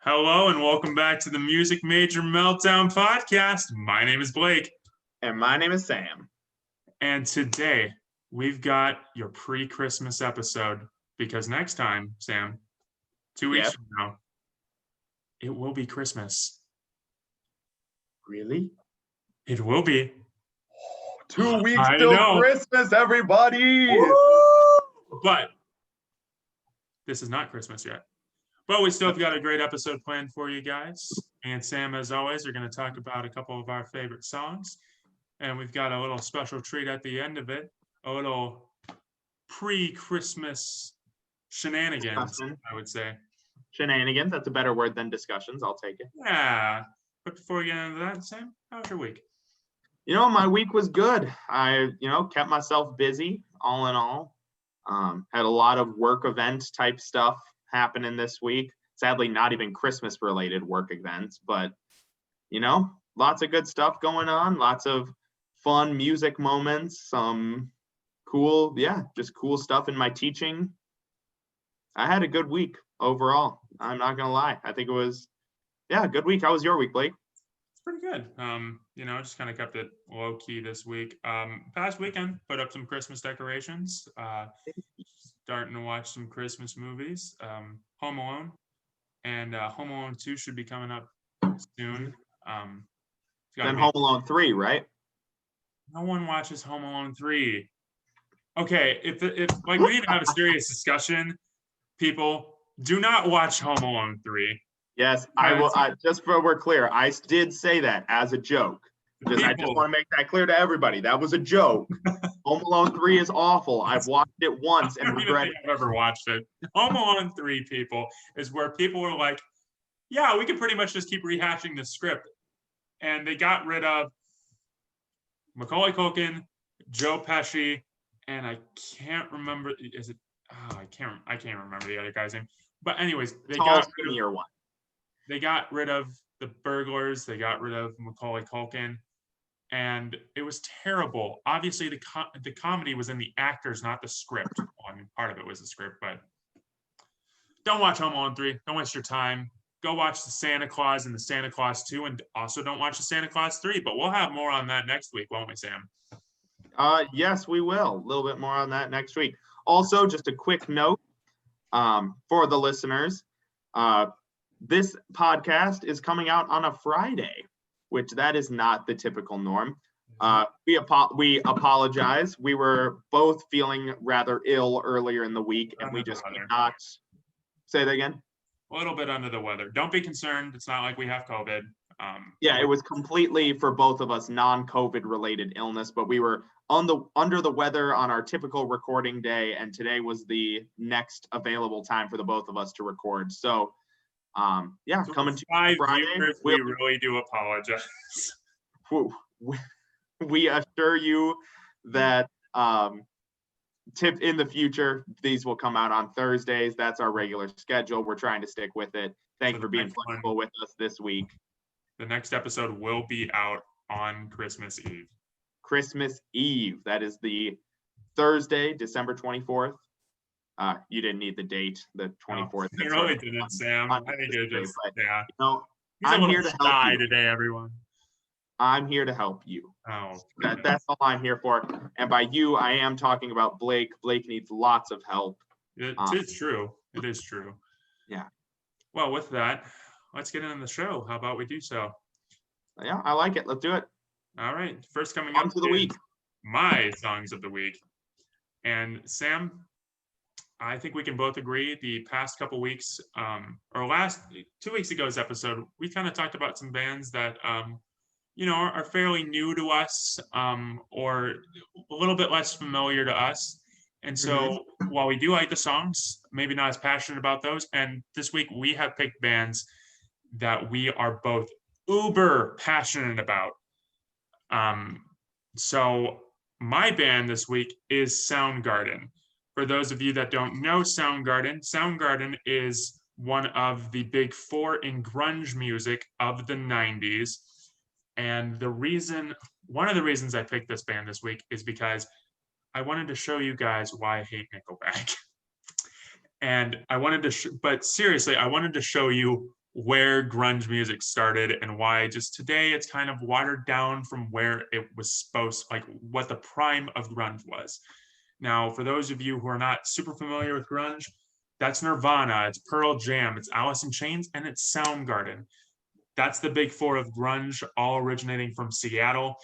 Hello and welcome back to the Music Major Meltdown podcast. My name is Blake. And my name is Sam. And today we've got your pre-Christmas episode because next time, Sam, 2 weeks from now, it will be Christmas. Really? It will be. 2 weeks till Christmas, everybody! Woo! But this is not Christmas yet. But we still have got a great episode planned for you guys. And Sam, as always, are going to talk about a couple of our favorite songs. And we've got a little special treat at the end of it, a little pre-Christmas shenanigans, Discussion. I would say. Shenanigans, that's a better word than discussions. I'll take it. Yeah. But before we get into that, Sam, how was your week? My week was good. I, kept myself busy, all in all. Had a lot of work event type stuff happening this week. Sadly, not even Christmas related work events, but lots of good stuff going on, lots of fun music moments, some cool stuff in my teaching. I had a good week overall. I'm not gonna lie. I think it was a good week. How was your week, Blake? It's pretty good. Just kind of kept it low key this week. Past weekend, put up some Christmas decorations. Starting to watch some Christmas movies. Home Alone and Home Alone 2 should be coming up soon. Then Home Alone 3, right? No one watches Home Alone 3. Okay, if we need to have a serious discussion, people, do not watch Home Alone 3. Yes, I will. Just so we're clear, I did say that as a joke. I just want to make that clear to everybody. That was a joke. Home Alone 3 is awful. I've watched it once and regret it. I've ever watched it. Home Alone 3, people, is where people were like, yeah, we can pretty much just keep rehashing the script. And they got rid of Macaulay Culkin, Joe Pesci, and I can't remember. I can't remember the other guy's name. But anyways, they got rid of the burglars. They got rid of Macaulay Culkin. And it was terrible. Obviously, the comedy was in the actors, not the script. Well, I mean, part of it was the script, but don't watch Home Alone 3. Don't waste your time. Go watch the Santa Claus and the Santa Claus 2, and also don't watch the Santa Claus 3. But we'll have more on that next week, won't we, Sam? Yes, we will. A little bit more on that next week. Also, just a quick note for the listeners. This podcast is coming out on a Friday, which that is not the typical norm. We apologize. We were both feeling rather ill earlier in the week, and we just could not say that again. A little bit under the weather. Don't be concerned. It's not like we have COVID. It was completely for both of us non-COVID related illness, but we were under the weather on our typical recording day, and today was the next available time for the both of us to record. So coming to Friday. We really do apologize. We assure you that tip in the future, these will come out on Thursdays. That's our regular schedule. We're trying to stick with it. Thank you for being flexible with us this week. The next episode will be out on Christmas Eve. Christmas Eve. That is the Thursday, December 24th. You didn't need the date, the 24th. You really didn't, Sam. I think it just, yeah. I'm here to help you today, everyone. I'm here to help you. Oh, that's all I'm here for. And by you, I am talking about Blake. Blake needs lots of help. It is true. It is true. Yeah. Well, with that, let's get into the show. How about we do so? Yeah, I like it. Let's do it. All right. First coming up to the week. My songs of the week. And Sam, I think we can both agree the past couple weeks, or last 2 weeks ago's episode, we kind of talked about some bands that, are fairly new to us, or a little bit less familiar to us. And so while we do like the songs, maybe not as passionate about those. And this week we have picked bands that we are both uber passionate about. So my band this week is Soundgarden. For those of you that don't know Soundgarden is one of the big four in grunge music of the 90s. And one of the reasons I picked this band this week is because I wanted to show you guys why I hate Nickelback. And I wanted to, but seriously, I wanted to show you where grunge music started and why just today it's kind of watered down from where it was supposed, like what the prime of grunge was. Now, for those of you who are not super familiar with grunge, that's Nirvana, it's Pearl Jam, it's Alice in Chains, and it's Soundgarden. That's the big four of grunge, all originating from Seattle.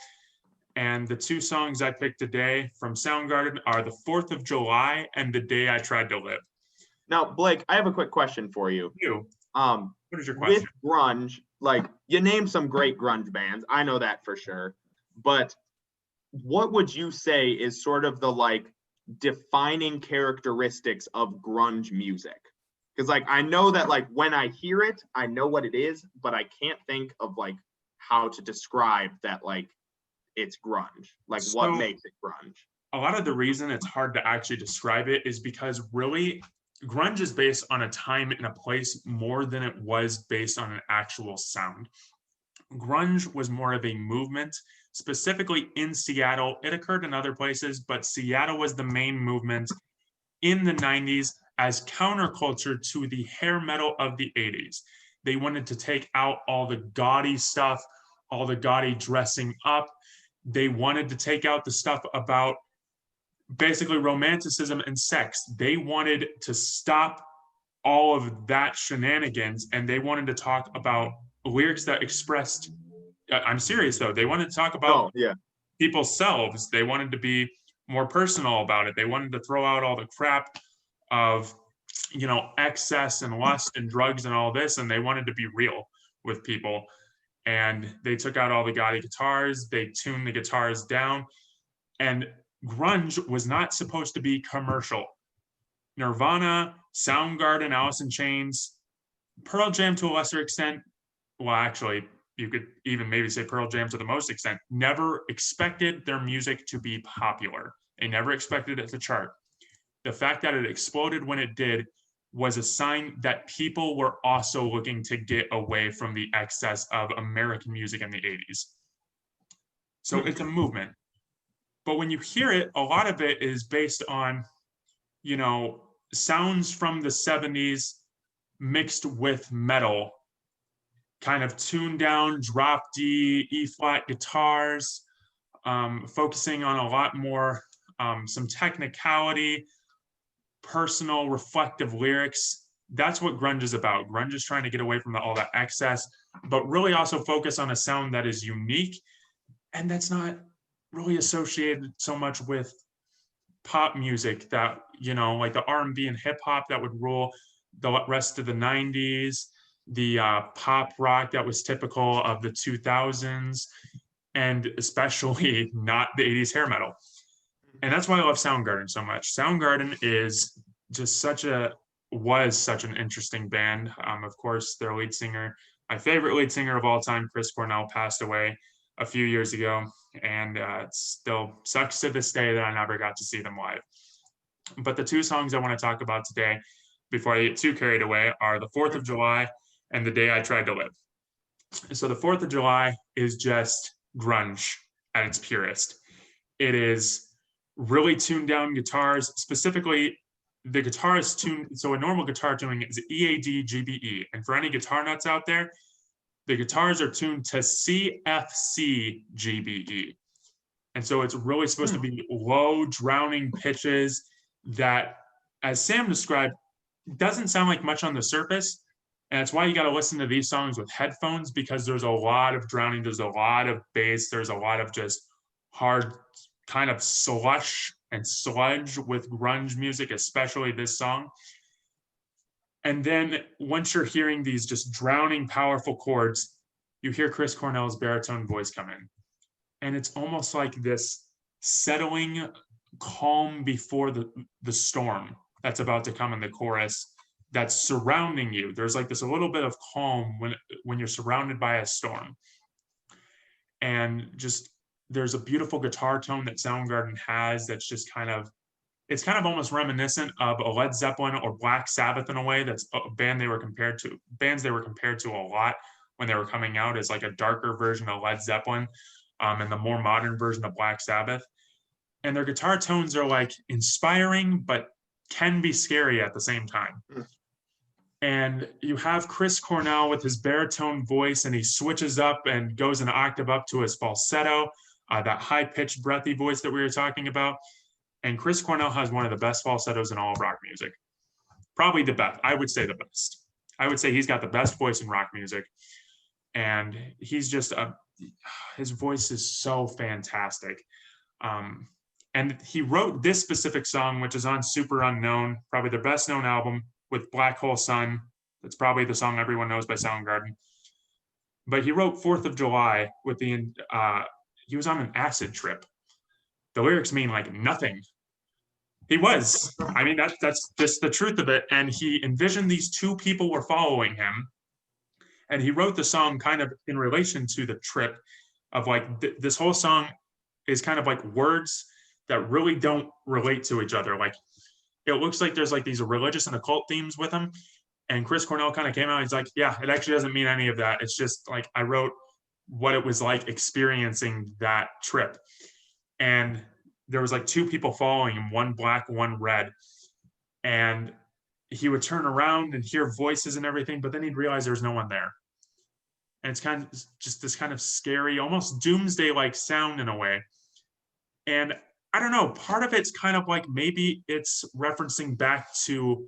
And the two songs I picked today from Soundgarden are The 4th of July and The Day I Tried to Live. Now, Blake, I have a quick question for you. What is your With question? grunge, like you named some great grunge bands. I know that for sure. But what would you say is sort of the like defining characteristics of grunge music? Because like I know that like when I hear it, I know what it is, but I can't think of like how to describe that like it's grunge. Like what makes it grunge? A lot of the reason it's hard to actually describe it is because really grunge is based on a time and a place more than it was based on an actual sound. Grunge was more of a movement, specifically in Seattle. It occurred in other places, but Seattle was the main movement in the 90s as counterculture to the hair metal of the 80s. They wanted to take out all the gaudy stuff, all the gaudy dressing up. They wanted to take out the stuff about basically romanticism and sex. They wanted to stop all of that shenanigans and they wanted to talk about lyrics that expressed, I'm serious though, they wanted to talk about people's selves. They wanted to be more personal about it. They wanted to throw out all the crap of, excess and lust and drugs and all this, and they wanted to be real with people. And they took out all the gaudy guitars, they tuned the guitars down, and grunge was not supposed to be commercial. Nirvana, Soundgarden, Alice in Chains, Pearl Jam to a lesser extent, well, actually, you could even maybe say Pearl Jam to the most extent, never expected their music to be popular. They never expected it to chart. The fact that it exploded when it did was a sign that people were also looking to get away from the excess of American music in the 80s. So it's a movement. But when you hear it, a lot of it is based on, sounds from the 70s mixed with metal, kind of tuned down, drop D, E flat guitars, focusing on a lot more, some technicality, personal, reflective lyrics. That's what grunge is about. Grunge is trying to get away from all that excess, but really also focus on a sound that is unique and that's not really associated so much with pop music that, like the R&B and hip hop that would rule the rest of the 90s, the pop rock that was typical of the 2000s, and especially not the 80s hair metal. And that's why I love Soundgarden so much. Soundgarden is just was such an interesting band. Of course, their lead singer, my favorite lead singer of all time, Chris Cornell, passed away a few years ago. And it still sucks to this day that I never got to see them live. But the two songs I want to talk about today, before I get too carried away, are The 4th of July and The Day I Tried to Live. So The 4th of July is just grunge at its purest. It is really tuned down guitars, specifically the guitar is tuned. So a normal guitar tuning is EAD, GBE. And for any guitar nuts out there, the guitars are tuned to CFC, GBE. And so it's really supposed to be low drowning pitches that, as Sam described, doesn't sound like much on the surface. And that's why you got to listen to these songs with headphones, because there's a lot of drowning, there's a lot of bass, there's a lot of just hard kind of slush and sludge with grunge music, especially this song. And then once you're hearing these just drowning, powerful chords, you hear Chris Cornell's baritone voice come in. And it's almost like this settling calm before the storm that's about to come in the chorus that's surrounding you. There's like this a little bit of calm when you're surrounded by a storm. And just there's a beautiful guitar tone that Soundgarden has that's just it's kind of almost reminiscent of a Led Zeppelin or Black Sabbath in a way. That's a band bands they were compared to a lot when they were coming out as like a darker version of Led Zeppelin, and the more modern version of Black Sabbath. And their guitar tones are like inspiring, but can be scary at the same time. And you have Chris Cornell with his baritone voice, and he switches up and goes an octave up to his falsetto, that high-pitched, breathy voice that we were talking about. And Chris Cornell has one of the best falsettos in all of rock music. Probably the best. I would say the best. I would say he's got the best voice in rock music. And he's just his voice is so fantastic. And he wrote this specific song, which is on Super Unknown, probably their best known album, with Black Hole Sun. That's probably the song everyone knows by Soundgarden. But he wrote 4th of July with he was on an acid trip. The lyrics mean like nothing. He was. I mean, that's just the truth of it. And he envisioned these two people were following him. And he wrote the song kind of in relation to the trip of like, this whole song is kind of like words that really don't relate to each other. Like, it looks like there's like these religious and occult themes with them. And Chris Cornell kind of came out, he's like, yeah, it actually doesn't mean any of that. It's just like, I wrote what it was like experiencing that trip. And there was like two people following him, one black, one red. And he would turn around and hear voices and everything, but then he'd realize there's no one there. And it's kind of just this kind of scary, almost doomsday-like sound in a way. And I don't know, part of it's kind of like maybe it's referencing back to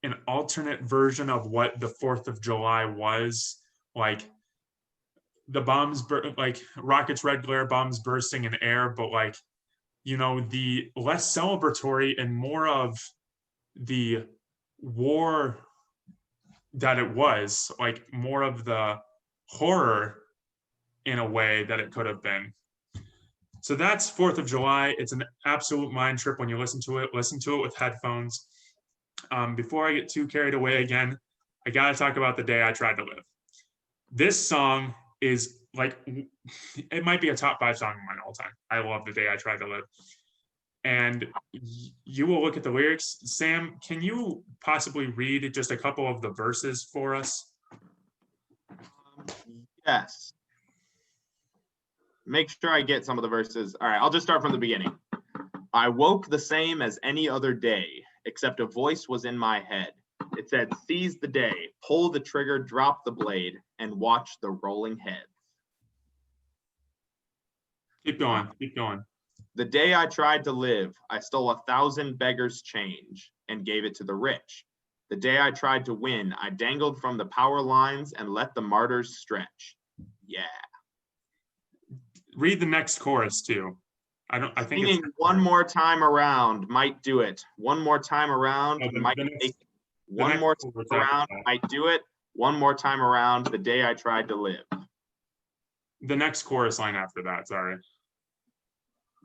an alternate version of what the 4th of July was. Like the bombs, like rockets, red glare, bombs bursting in air, but like, you know, the less celebratory and more of the war that it was, like more of the horror in a way that it could have been. So that's 4th of July. It's an absolute mind trip when you listen to it with headphones. Before I get too carried away again, I gotta talk about The Day I Tried to Live. This song is like, it might be a top 5 song of mine all time. I love The Day I Tried to Live. And you will look at the lyrics. Sam, can you possibly read just a couple of the verses for us? Yes. Make sure I get some of the verses. All right, I'll just start from the beginning. I woke the same as any other day, except a voice was in my head. It said, seize the day, pull the trigger, drop the blade, and watch the rolling heads. Keep going, keep going. The day I tried to live, I stole 1,000 beggars' change and gave it to the rich. The day I tried to win, I dangled from the power lines and let the martyrs stretch. Yeah. Read the next chorus too. I think Singing one more time around might do it. One more time around might make it. One more time around might do it. One more time around, the day I tried to live. The next chorus line after that, sorry.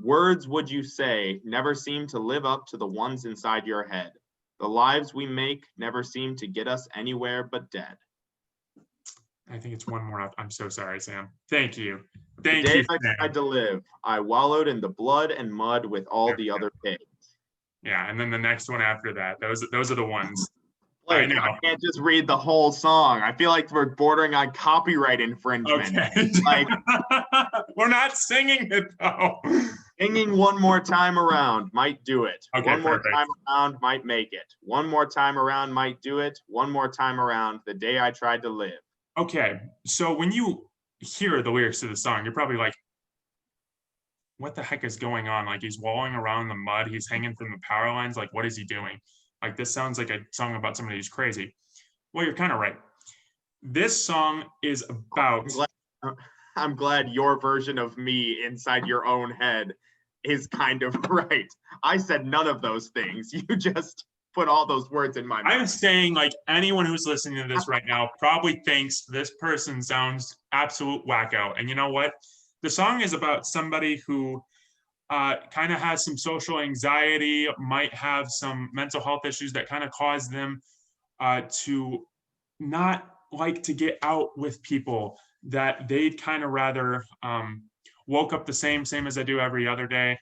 Words would you say never seem to live up to the ones inside your head. The lives we make never seem to get us anywhere but dead. I think it's one more. I'm so sorry, Sam. Thank you. Thank the day you. I tried to live, I wallowed in the blood and mud with all the other pigs. Yeah, and then the next one after that. Those are the ones. Like, I can't just read the whole song. I feel like we're bordering on copyright infringement. Okay. Like, we're not singing it though. Singing one more time around might do it. Okay, one more perfect. time around might make it. One more time around might do it. One more time around, the day I tried to live. Okay, so when you hear the lyrics to the song, you're probably like, what the heck is going on? Like, he's wallowing around in the mud, he's hanging from the power lines, like what is he doing? Like, this sounds like a song about somebody who's crazy. Well, you're kind of right. This song is about... I'm glad your version of me inside your own head is kind of right. I said none of those things. You just put all those words in my mouth. I'm saying, like, anyone who's listening to this right now probably thinks this person sounds absolute wacko. And you know what? The song is about somebody who kind of has some social anxiety, might have some mental health issues that kind of cause them to not like to get out with people, that they'd kind of rather woke up the same as I do every other day.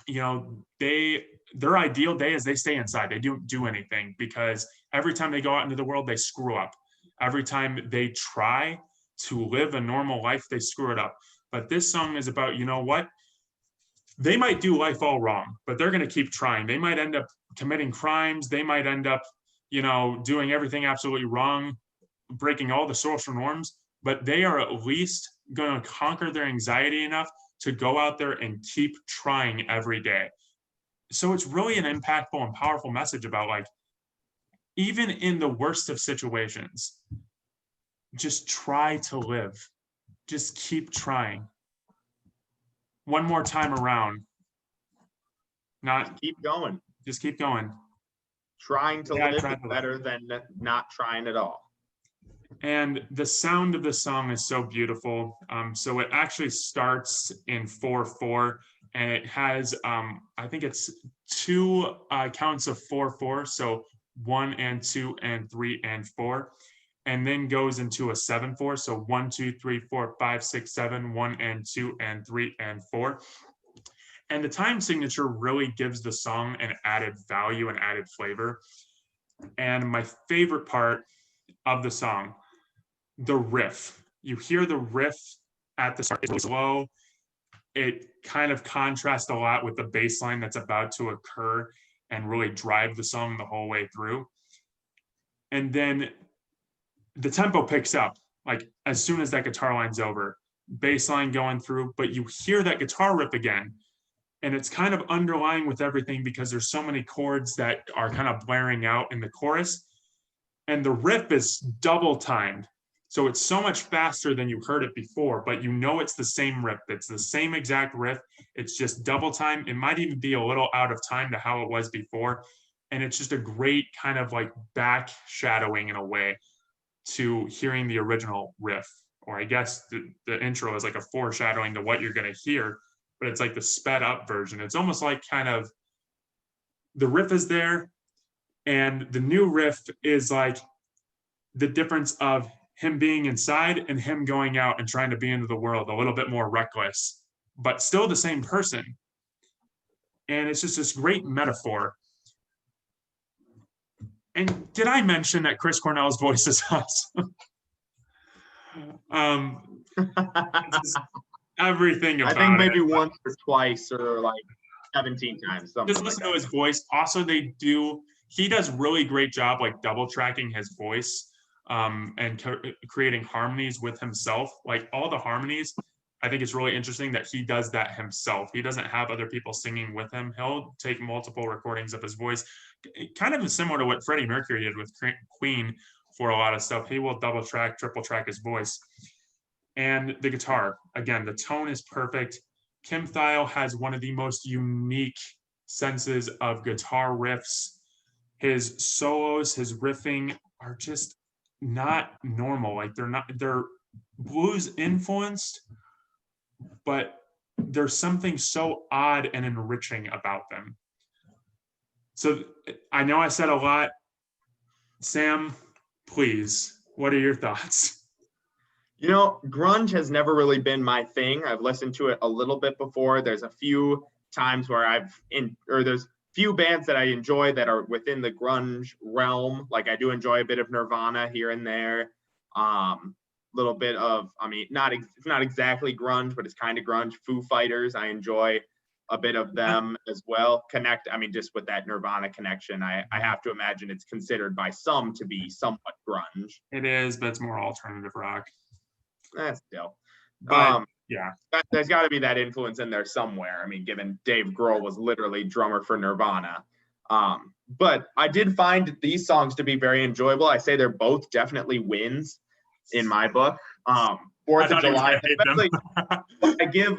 You know, their ideal day is they stay inside. They don't do anything, because every time they go out into the world, they screw up. Every time they try to live a normal life, they screw it up. But this song is about, you know what? They might do life all wrong, but they're going to keep trying. They might end up committing crimes. They might end up doing everything absolutely wrong, breaking all the social norms, but they are at least going to conquer their anxiety enough to go out there and keep trying every day. So it's really an impactful and powerful message about like, even in the worst of situations, just try to live. Just keep trying. One more time around. Keep going. Just keep going. Trying to live is better than not trying at all. And the sound of the song is so beautiful. So it actually starts in 4/4, and it has, I think it's 2 counts of 4/4. So 1 and 2 and 3 and 4, and then goes into a 7/4. So 1, 2, 3, 4, 5, 6, 7, 1 and 2 and 3 and 4. And the time signature really gives the song an added value and added flavor. And my favorite part of the song, the riff. You hear the riff at the start, it's slow. It kind of contrasts a lot with the bass line that's about to occur and really drive the song the whole way through. And then the tempo picks up, like as soon as that guitar line's over, bass line going through, but you hear that guitar riff again. And it's kind of underlying with everything because there's so many chords that are kind of blaring out in the chorus. And the riff is double timed. So it's so much faster than you heard it before, but it's the same riff. It's the same exact riff. It's just double time. It might even be a little out of time to how it was before. And it's just a great kind of like back shadowing in a way to hearing the original riff. Or I guess the intro is like a foreshadowing to what you're going to hear, but it's like the sped up version. It's almost like kind of the riff is there, and the new riff is like the difference of him being inside and him going out and trying to be into the world a little bit more reckless, but still the same person. And it's just this great metaphor. And did I mention that Chris Cornell's voice is awesome? Everything about it. I think maybe once or twice or like 17 times. Just listen to his voice. Also, he does really great job like double tracking his voice and creating harmonies with himself. Like all the harmonies, I think it's really interesting that he does that himself. He doesn't have other people singing with him. He'll take multiple recordings of his voice, kind of similar to what Freddie Mercury did with Queen for a lot of stuff. He will double track, triple track his voice. And the guitar, again, the tone is perfect. Kim Thayil has one of the most unique senses of guitar riffs. His solos, his riffing are just not normal. Like they're blues influenced, but there's something so odd and enriching about them. So I know I said a lot. Sam, please, what are your thoughts? Grunge has never really been my thing. I've listened to it a little bit before. There's a few times where there's few bands that I enjoy that are within the grunge realm. Like I do enjoy a bit of Nirvana here and there. Little bit of, it's not exactly grunge, but it's kind of grunge. Foo Fighters, I enjoy a bit of them as well. Just with that Nirvana connection, I have to imagine it's considered by some to be somewhat grunge. It is, but it's more alternative rock. Still. But yeah, there's got to be that influence in there somewhere. Given Dave Grohl was literally drummer for Nirvana. But I did find these songs to be very enjoyable. I say they're both definitely wins in my book. 4th of July, especially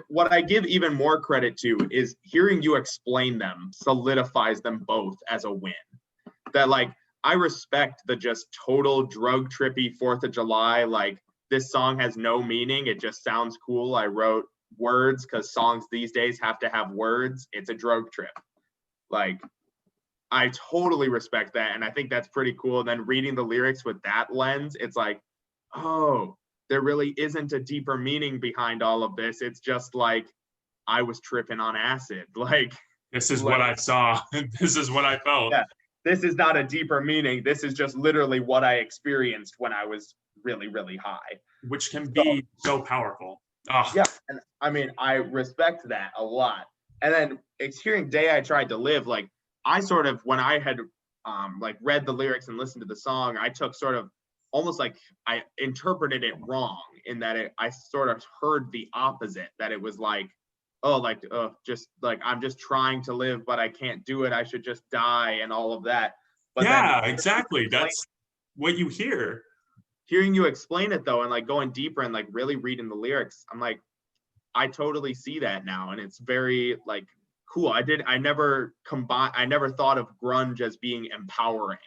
what I give even more credit to is hearing you explain them solidifies them both as a win. That I respect the just total drug trippy 4th of July, this song has no meaning. It just sounds cool. I wrote words because songs these days have to have words. It's a drug trip. I totally respect that. And I think that's pretty cool. And then reading the lyrics with that lens, it's oh, there really isn't a deeper meaning behind all of this. It's just I was tripping on acid. This is what I saw. This is what I felt. Yeah. This is not a deeper meaning. This is just literally what I experienced when I was really, really high. Which can be so powerful. Oh. Yeah. And I respect that a lot. And then hearing Day I Tried to Live, I sort of, when I had like read the lyrics and listened to the song, I took sort of almost like I interpreted it wrong in that I sort of heard the opposite, that it was like, oh, like, just like, I'm just trying to live, but I can't do it. I should just die and all of that. But Yeah, then exactly. That's what you hear. hearing you explain it though, and like going deeper and like really reading the lyrics, I'm like, I totally see that now. And it's very like cool. I never thought of grunge as being empowering,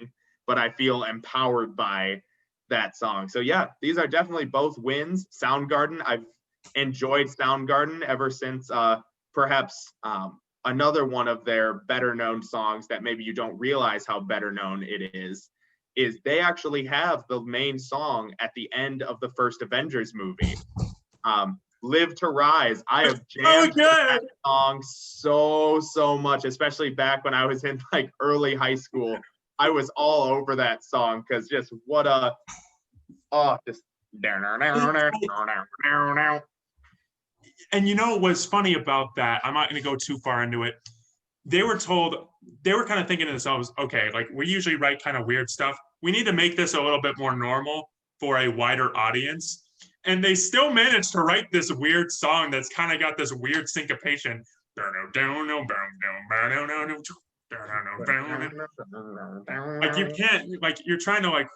but I feel empowered by that song. So yeah, these are definitely both wins. Soundgarden, I've enjoyed Soundgarden ever since perhaps another one of their better known songs that maybe you don't realize how better known it is they actually have the main song at the end of the first Avengers movie. Live to Rise. I have jammed that song so much, especially back when I was in like early high school. I was all over that song because just what a just And you know what's funny about that? I'm not going to go too far into it. They were kind of thinking to themselves, okay, like we usually write kind of weird stuff. We need to make this a little bit more normal for a wider audience. And they still managed to write this weird song that's kind of got this weird syncopation. Like you can't, like you're trying to like,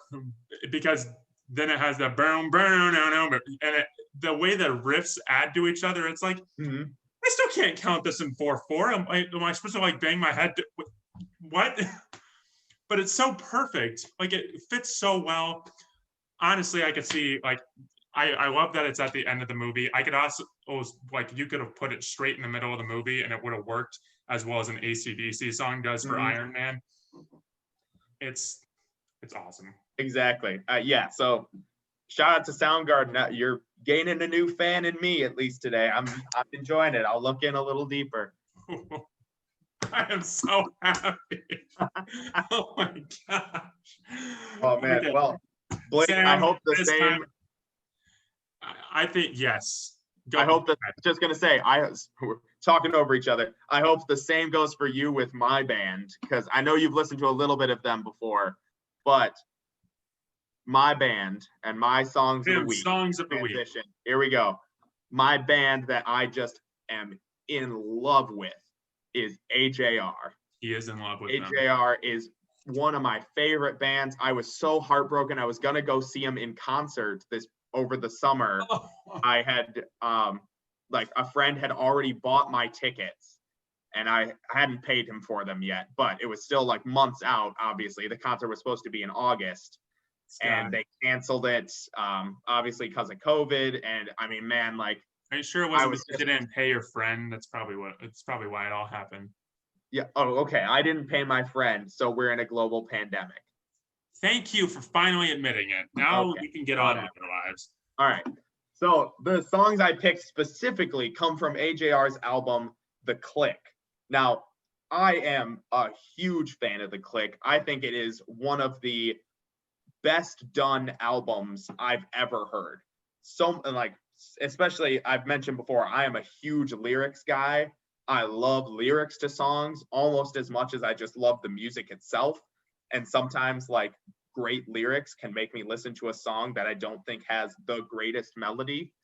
because then it has the boom, boom, and the way the riffs add to each other, it's like, I still can't count this in 4/4. Am I supposed to like bang my head? What? But it's so perfect. Like it fits so well. Honestly, I could see like I love that it's at the end of the movie. I could also like you could have put it straight in the middle of the movie and it would have worked as well as an AC/DC song does for Iron Man. It's awesome. Exactly. Yeah. So shout out to Soundgarden. You're gaining a new fan in me, at least today. I'm enjoying it. I'll look in a little deeper. I am so happy. Oh my gosh. Oh man. Okay. Well, Blake, Sam, I hope the same. Time, I think yes. I hope that just gonna say we're talking over each other. I hope the same goes for you with my band, because I know you've listened to a little bit of them before, but my band and my songs of the week. Songs of the week. Here we go. My band that I just am in love with is AJR. He is in love with AJR is one of my favorite bands. I was so heartbroken. I was gonna go see him in concert over the summer. I had like a friend had already bought my tickets and I hadn't paid him for them yet, but it was still like months out. Obviously, the concert was supposed to be in August. And they canceled it, obviously because of COVID. And I mean, man, like, are you sure it wasn't because you didn't pay your friend? It's probably why it all happened. Yeah. Oh, okay. I didn't pay my friend, so we're in a global pandemic. Thank you for finally admitting it. Now we can get on with our lives. All right. So the songs I picked specifically come from AJR's album, The Click. Now, I am a huge fan of The Click. I think it is one of the best done albums I've ever heard. So like, especially I've mentioned before, I am a huge lyrics guy. I love lyrics to songs almost as much as I just love the music itself. And sometimes like great lyrics can make me listen to a song that I don't think has the greatest melody.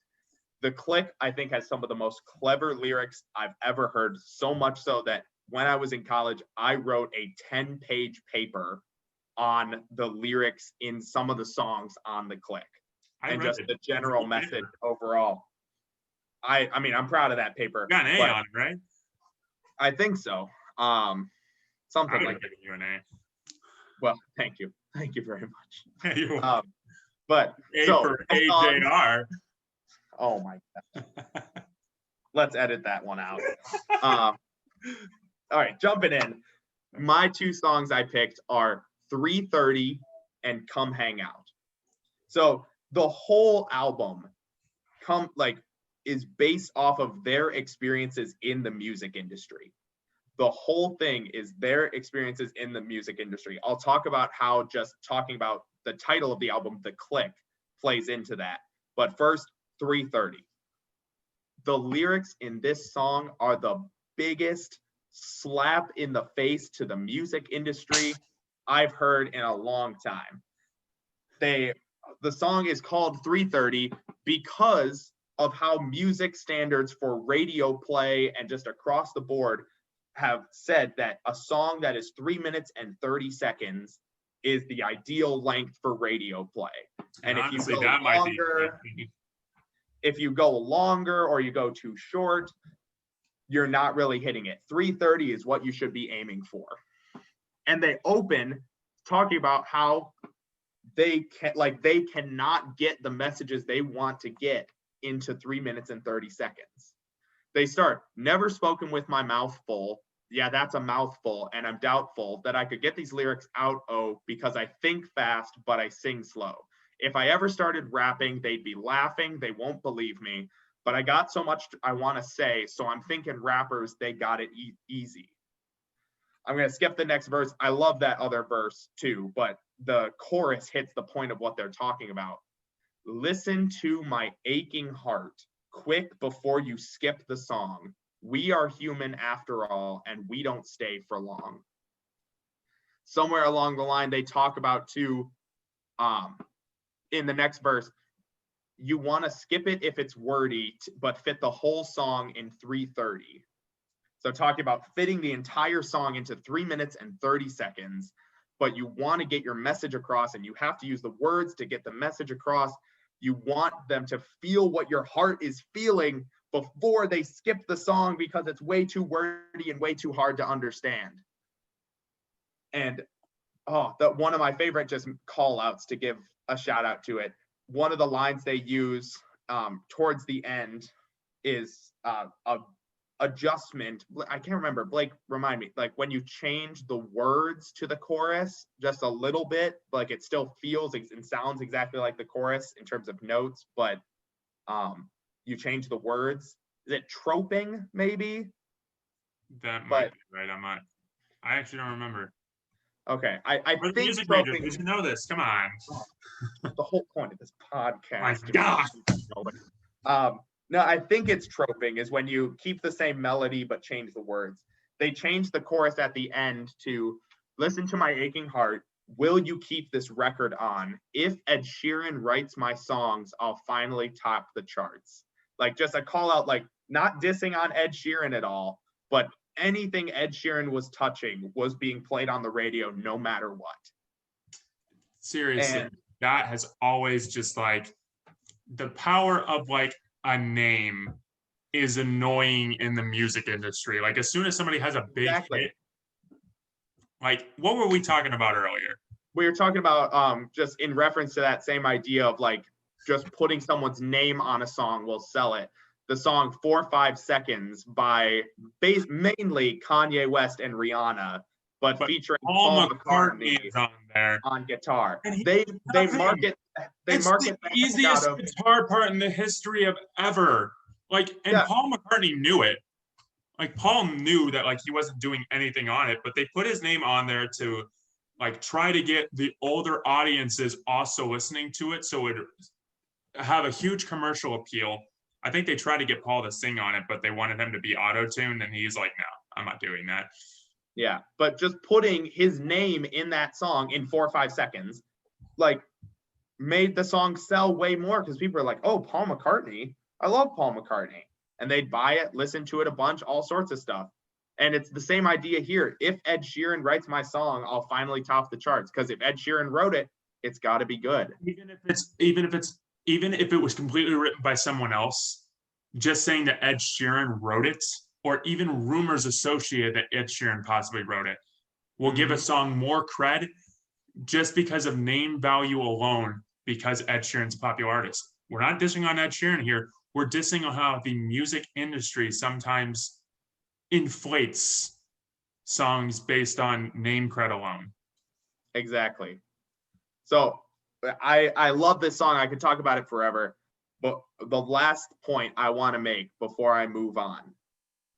The Click, I think, has some of the most clever lyrics I've ever heard, so much so that when I was in college, I wrote a 10-page paper on the lyrics in some of the songs on The Click and just the general message overall. I mean, I'm proud of that paper. You got an A on it, right? I think so. Something like that. You an A. Well, thank you. Thank you very much. You're welcome. But A for AJR. Oh my God. Let's edit that one out. All right, jumping in. My two songs I picked are 3:30 and Come Hang Out. So the whole album is based off of their experiences in the music industry. The whole thing is their experiences in the music industry. I'll talk about how just talking about the title of the album, The Click, plays into that. But first, 3:30. The lyrics in this song are the biggest slap in the face to the music industry I've heard in a long time. The song is called 3:30 because of how music standards for radio play and just across the board have said that a song that is 3 minutes and 30 seconds is the ideal length for radio play. And honestly, if you go longer, if you go longer or you go too short, you're not really hitting it. 3:30 is what you should be aiming for. And they open talking about how they cannot get the messages they want to get into 3 minutes and 30 seconds. They start, never spoken with my mouth full. Yeah, that's a mouthful, and I'm doubtful that I could get these lyrics out, because I think fast, but I sing slow. If I ever started rapping, they'd be laughing, they won't believe me, but I got so much I want to say, so I'm thinking rappers, they got it easy. I'm going to skip the next verse. I love that other verse too, but the chorus hits the point of what they're talking about. Listen to my aching heart, quick before you skip the song. We are human after all, and we don't stay for long. Somewhere along the line, they talk about too, in the next verse, you want to skip it if it's wordy, but fit the whole song in 3:30. So talking about fitting the entire song into 3 minutes and 30 seconds, but you want to get your message across and you have to use the words to get the message across. You want them to feel what your heart is feeling before they skip the song because it's way too wordy and way too hard to understand. And one of my favorite just call outs to give a shout out to it. One of the lines they use towards the end is a adjustment. I can't remember. Blake, remind me. Like when you change the words to the chorus just a little bit, like it still feels and sounds exactly like the chorus in terms of notes, but you change the words. Is it troping maybe? That might be right. I actually don't remember. Okay, I We're think music majors. We should know this. Come on. The whole point of this podcast. My God. No, I think it's troping is when you keep the same melody but change the words. They changed the chorus at the end to listen to my aching heart. Will you keep this record on? If Ed Sheeran writes my songs, I'll finally top the charts. Like just a call out, like not dissing on Ed Sheeran at all, but anything Ed Sheeran was touching was being played on the radio no matter what. Seriously, that has always just like the power of like a name is annoying in the music industry. Like as soon as somebody has a big hit, like what were we talking about earlier? We were talking about just in reference to that same idea of like just putting someone's name on a song will sell it. The song 4 or 5 Seconds by mainly Kanye West and Rihanna, but featuring Paul McCartney is on there on guitar. They market the easiest guitar part in the history of ever. Like, and Paul McCartney knew it. Like Paul knew that like he wasn't doing anything on it, but they put his name on there to like try to get the older audiences also listening to it, so it would have a huge commercial appeal. I think they tried to get Paul to sing on it, but they wanted him to be auto-tuned, and he's like, no, I'm not doing that. Yeah, but just putting his name in that song in 4 or 5 seconds, like, made the song sell way more because people are like, oh, Paul McCartney. I love Paul McCartney. And they'd buy it, listen to it a bunch, all sorts of stuff. And it's the same idea here. If Ed Sheeran writes my song, I'll finally top the charts. Because if Ed Sheeran wrote it, it's got to be good. Even if it was completely written by someone else, just saying that Ed Sheeran wrote it, or even rumors associated that Ed Sheeran possibly wrote it, will give a song more cred just because of name value alone, because Ed Sheeran's a popular artist. We're not dissing on Ed Sheeran here. We're dissing on how the music industry sometimes inflates songs based on name cred alone. Exactly. So I love this song. I could talk about it forever. But the last point I want to make before I move on,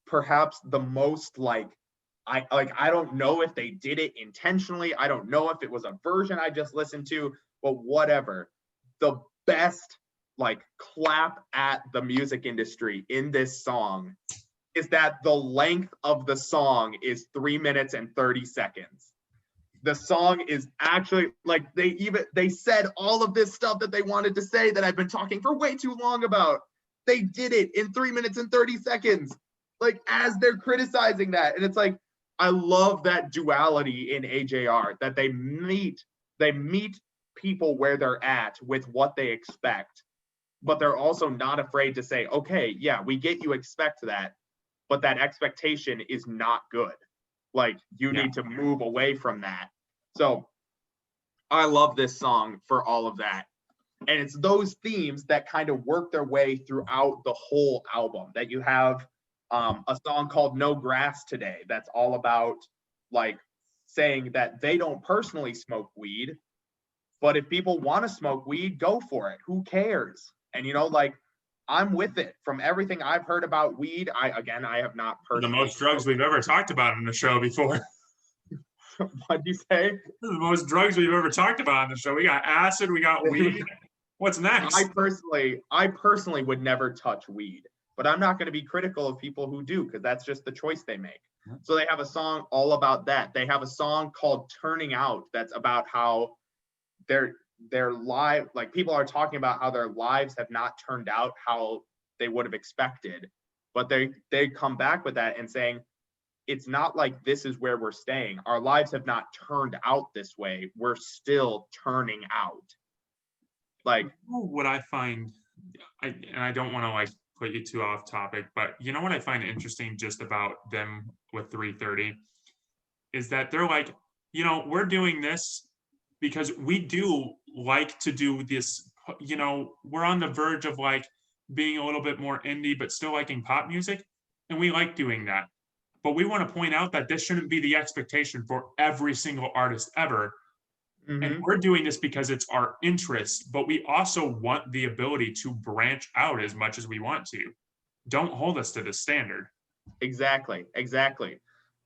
perhaps the most I don't know if they did it intentionally. I don't know if it was a version I just listened to, but whatever. The best clap at the music industry in this song is that the length of the song is 3 minutes and 30 seconds. The song is actually like they said all of this stuff that they wanted to say that I've been talking for way too long about. They did it in 3 minutes and 30 seconds, like as they're criticizing that. And it's like, I love that duality in AJR, that they meet people where they're at with what they expect, but they're also not afraid to say, okay, yeah, we get you expect that, but that expectation is not good. Like, you need to move away from that. So I love this song for all of that. And it's those themes that kind of work their way throughout the whole album. That you have a song called No Grass Today that's all about like saying that they don't personally smoke weed, but if people want to smoke weed, go for it. Who cares? And like, I'm with it. From everything I've heard about weed, I have not The personally most drugs we've ever talked about on the show before. What'd you say? The most drugs we've ever talked about on the show. We got acid, we got weed. What's next? I personally would never touch weed, but I'm not going to be critical of people who do, because that's just the choice they make. So they have a song all about that. They have a song called Turning Out that's about how their life, like, people are talking about how their lives have not turned out how they would have expected, but they come back with that and saying, it's not like this is where we're staying. Our lives have not turned out this way. We're still turning out. Like, what I find, and I don't want to like put you too off topic, but you know what I find interesting just about them with 330 is that they're like, we're doing this because we do like to do this, we're on the verge of like being a little bit more indie, but still liking pop music. And we like doing that. But we want to point out that this shouldn't be the expectation for every single artist ever. And we're doing this because it's our interest, but we also want the ability to branch out as much as we want to. Don't hold us to this standard. Exactly.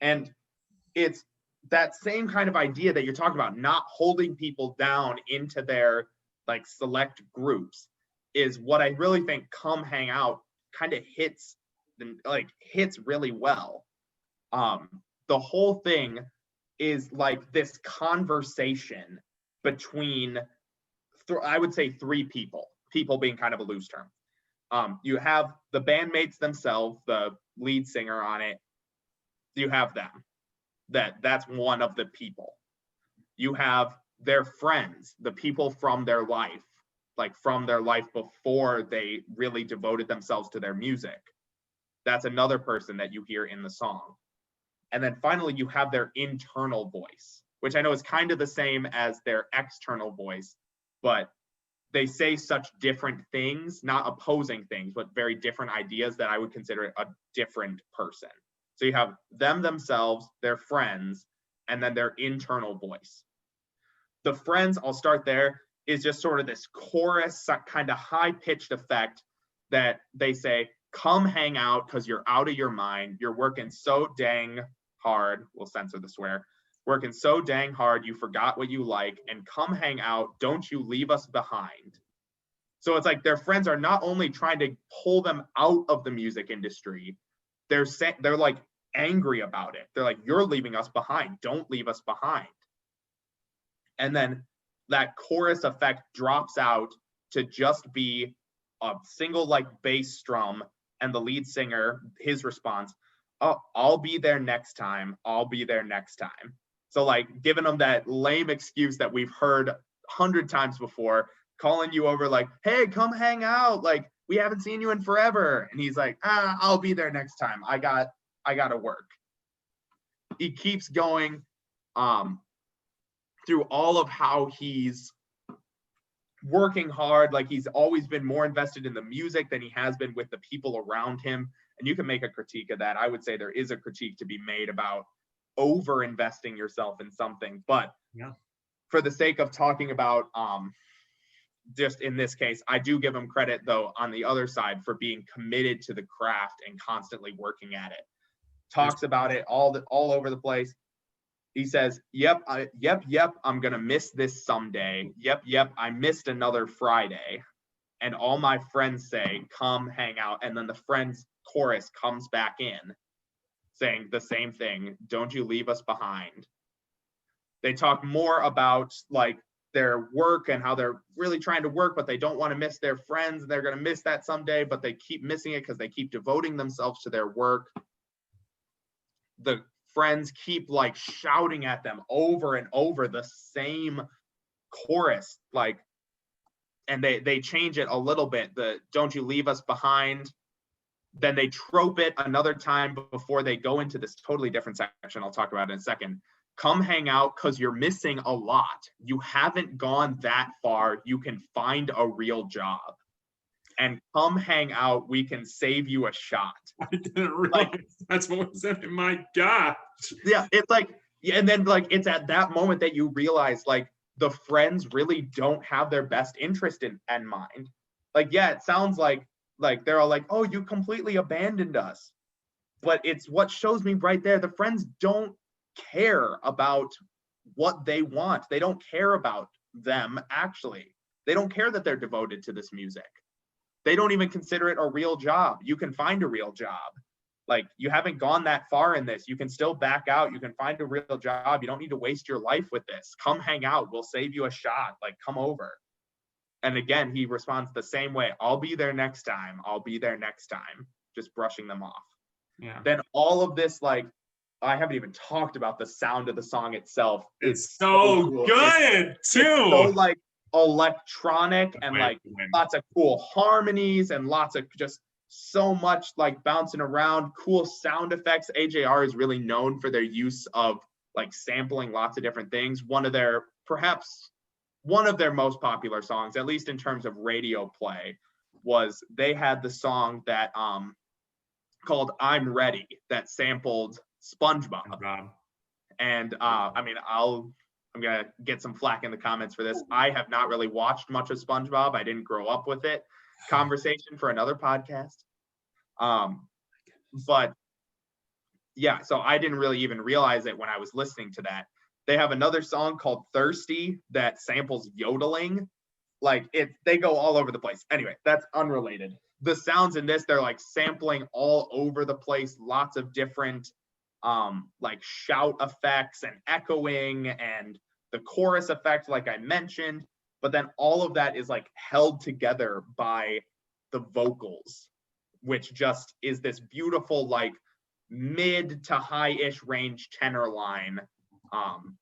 And it's that same kind of idea that you're talking about, not holding people down into their like select groups, is what I really think Come Hang Out kind of hits really well. The whole thing is like this conversation between I would say three people being kind of a loose term. You have the bandmates themselves, the lead singer on it. You have them. That's one of the people. You have their friends, the people from their life, like from their life before they really devoted themselves to their music. That's another person that you hear in the song. And then finally, you have their internal voice, which I know is kind of the same as their external voice, but they say such different things, not opposing things, but very different ideas, that I would consider it a different person. So you have them themselves, their friends, and then their internal voice. The friends, I'll start there, is just sort of this chorus, kind of high-pitched effect that they say, come hang out because you're out of your mind. You're working so dang hard. We'll censor the swear. Working so dang hard, you forgot what you like, and come hang out. Don't you leave us behind. So it's like their friends are not only trying to pull them out of the music industry, they're like angry about it. They're like, you're leaving us behind. Don't leave us behind. And then that chorus effect drops out to just be a single like bass drum, and the lead singer, his response, oh, I'll be there next time. I'll be there next time. So like giving them that lame excuse that we've heard 100 times before, calling you over like, hey, come hang out. Like, we haven't seen you in forever. And he's like, I'll be there next time. I got to work. He keeps going through all of how he's working hard. Like, he's always been more invested in the music than he has been with the people around him. And you can make a critique of that. I would say there is a critique to be made about over investing yourself in something. But for the sake of talking about just in this case, I do give him credit, though, on the other side, for being committed to the craft and constantly working at it. Talks about it all over the place. He says, yep, I'm going to miss this someday. Yep, I missed another Friday. And all my friends say, come hang out. And then the friends chorus comes back in saying the same thing. Don't you leave us behind. They talk more about like their work and how they're really trying to work, but they don't want to miss their friends. They're going to miss that someday, but they keep missing it because they keep devoting themselves to their work. The friends keep like shouting at them over and over the same chorus, like, and they change it a little bit. The "Don't you leave us behind." Then they trope it another time before they go into this totally different section I'll talk about in a second. Come hang out because you're missing a lot. You haven't gone that far. You can find a real job. And come hang out. We can save you a shot. I didn't realize that's what was in it. My God. Yeah, it's like, yeah, and then like it's at that moment that you realize like the friends really don't have their best interest in mind. Like, yeah, it sounds like they're all like, oh, you completely abandoned us. But it's what shows me right there. The friends don't care about what they want. They don't care about them, actually. They don't care that they're devoted to this music. They don't even consider it a real job. You can find a real job. Like, you haven't gone that far in this. You can still back out. You can find a real job. You don't need to waste your life with this. Come hang out. We'll save you a shot. Like, come over. And again, he responds the same way. I'll be there next time. I'll be there next time. Just brushing them off. Yeah. Then all of this, like, I haven't even talked about the sound of the song itself. It's so cool. good, too. It's so, like, electronic and, like, lots of cool harmonies and lots of just so much, like, bouncing around, cool sound effects. AJR is really known for their use of, like, sampling lots of different things. Perhaps one of their most popular songs, at least in terms of radio play, was they had the song that called "I'm Ready" that sampled SpongeBob. And I mean, I'm gonna get some flack in the comments for this. I have not really watched much of SpongeBob. I didn't grow up with it. Conversation for another podcast. But yeah, so I didn't really even realize it when I was listening to that. They have another song called "Thirsty" that samples yodeling. Like, they go all over the place. Anyway, that's unrelated. The sounds in this, they're like sampling all over the place, lots of different like shout effects and echoing and the chorus effect, like I mentioned. But then all of that is like held together by the vocals, which just is this beautiful, like, mid to high-ish range tenor line.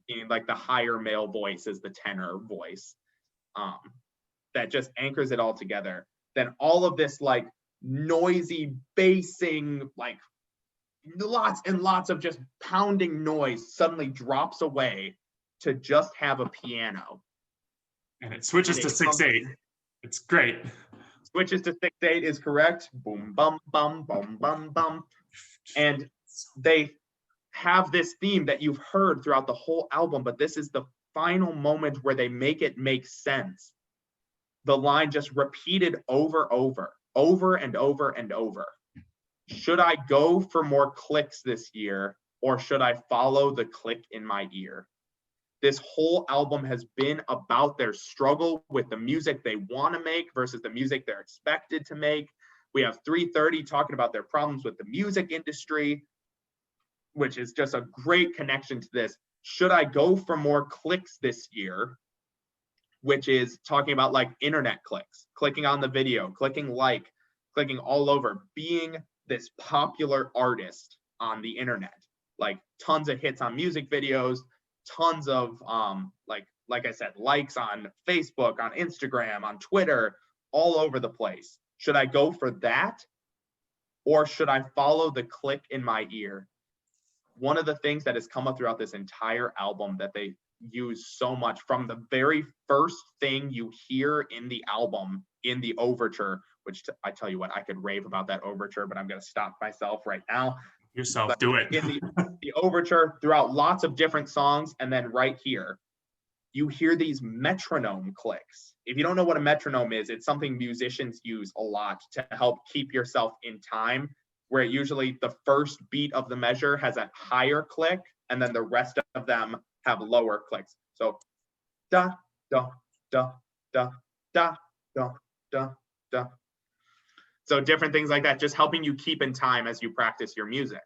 Meaning like the higher male voice is the tenor voice, that just anchors it all together. Then all of this like noisy bassing, like lots and lots of just pounding noise suddenly drops away to just have a piano. And it switches to 6/8. It's great. Switches to 6/8 is correct. Boom, bum, bum, bum, bum, bum. And they have this theme that you've heard throughout the whole album, but this is the final moment where they make it make sense. The line just repeated over and over and over. Should I go for more clicks this year, or should I follow the click in my ear? This whole album has been about their struggle with the music they want to make versus the music they're expected to make. We have 330 talking about their problems with the music industry, which is just a great connection to this. Should I go for more clicks this year? Which is talking about like internet clicks, clicking on the video, clicking all over, being this popular artist on the internet, like tons of hits on music videos, tons of like I said, likes on Facebook, on Instagram, on Twitter, all over the place. Should I go for that, or should I follow the click in my ear? One of the things that has come up throughout this entire album that they use so much, from the very first thing you hear in the album, in the overture, which I tell you what, I could rave about that overture, but I'm going to stop myself right now. Do it. In the overture, throughout lots of different songs, and then right here, you hear these metronome clicks. If you don't know what a metronome is, it's something musicians use a lot to help keep yourself in time, where usually the first beat of the measure has a higher click, and then the rest of them have lower clicks. So da, da, da, da, da, da, da, da. So different things like that, just helping you keep in time as you practice your music.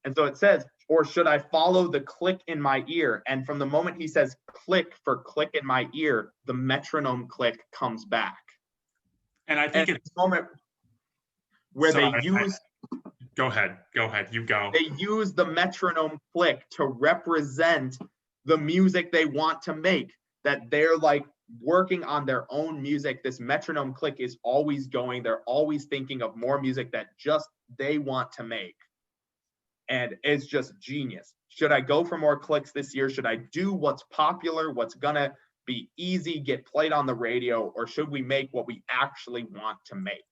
And so it says, Or should I follow the click in my ear? And from the moment he says click for click in my ear, the metronome click comes back. And I think it's a moment where sorry, they use go ahead, you go. They use the metronome click to represent the music they want to make, that they're like working on their own music. This metronome click is always going. They're always thinking of more music that just they want to make. And it's just genius. Should I go for more clicks this year? Should I do what's popular, what's gonna be easy, get played on the radio, or should we make what we actually want to make?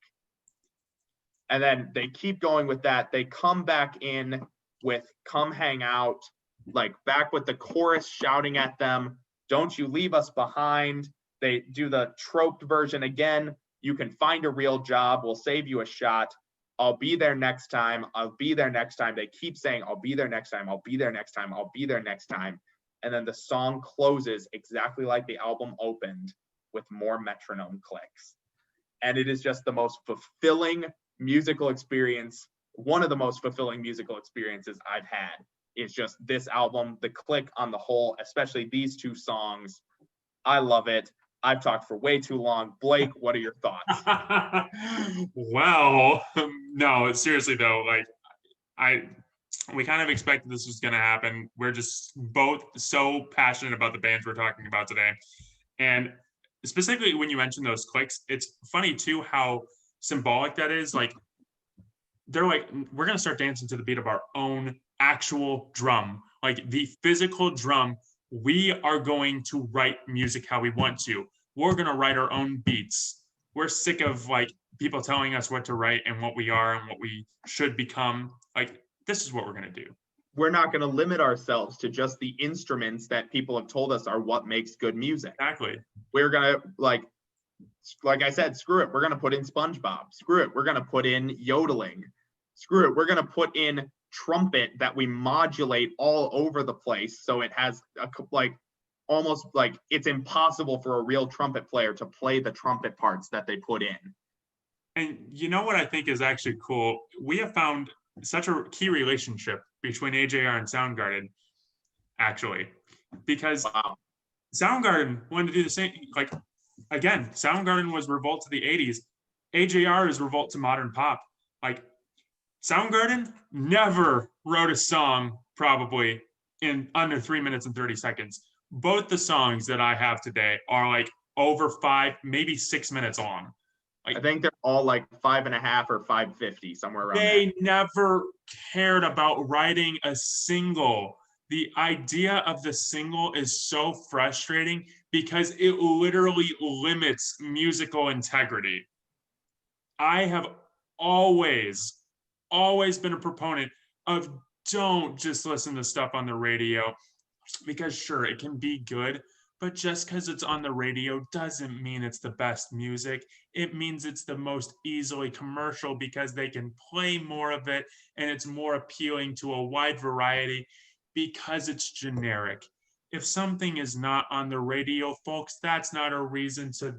And then they keep going with that. They come back in with Come Hang Out, like back with the chorus shouting at them, don't you leave us behind. They do the troped version again. You can find a real job. We'll save you a shot. I'll be there next time. I'll be there next time. They keep saying, I'll be there next time. I'll be there next time. I'll be there next time. And then the song closes exactly like the album opened, with more metronome clicks. And it is just the most fulfilling musical experience. One of the most fulfilling musical experiences I've had is just this album, the click on the whole, especially these two songs. I love it. I've talked for way too long. Blake, what are your thoughts? Well, no, seriously though, like we kind of expected this was going to happen. We're just both so passionate about the bands we're talking about today. And specifically when you mention those clicks, it's funny too how symbolic that is. Like they're like, we're going to start dancing to the beat of our own actual drum, like the physical drum. We are going to write music how we want to. We're going to write our own beats. We're sick of like people telling us what to write and what we are and what we should become. Like, this is what we're going to do. We're not going to limit ourselves to just the instruments that people have told us are what makes good music. Exactly. We're going to like I said, screw it. We're going to put in SpongeBob. Screw it. We're going to put in yodeling. Screw it. We're going to put in trumpet that we modulate all over the place. So it has a, like almost like it's impossible for a real trumpet player to play the trumpet parts that they put in. And you know what I think is actually cool? We have found such a key relationship between AJR and Soundgarden, actually, because Soundgarden wanted to do the same. Like, again, Soundgarden was revolt to the 80s. AJR is revolt to modern pop. Like, Soundgarden never wrote a song probably in under 3 minutes and 30 seconds. Both the songs that I have today are like over 5, maybe 6 minutes long. Like, I think they're all like 5.5 or 5:50, somewhere around they there. never cared about writing a single. The idea of the single is so frustrating because it literally limits musical integrity. I have always been a proponent of don't just listen to stuff on the radio, because sure, it can be good, but just because it's on the radio doesn't mean it's the best music. It means it's the most easily commercial because they can play more of it and it's more appealing to a wide variety because it's generic. If something is not on the radio, folks, that's not a reason to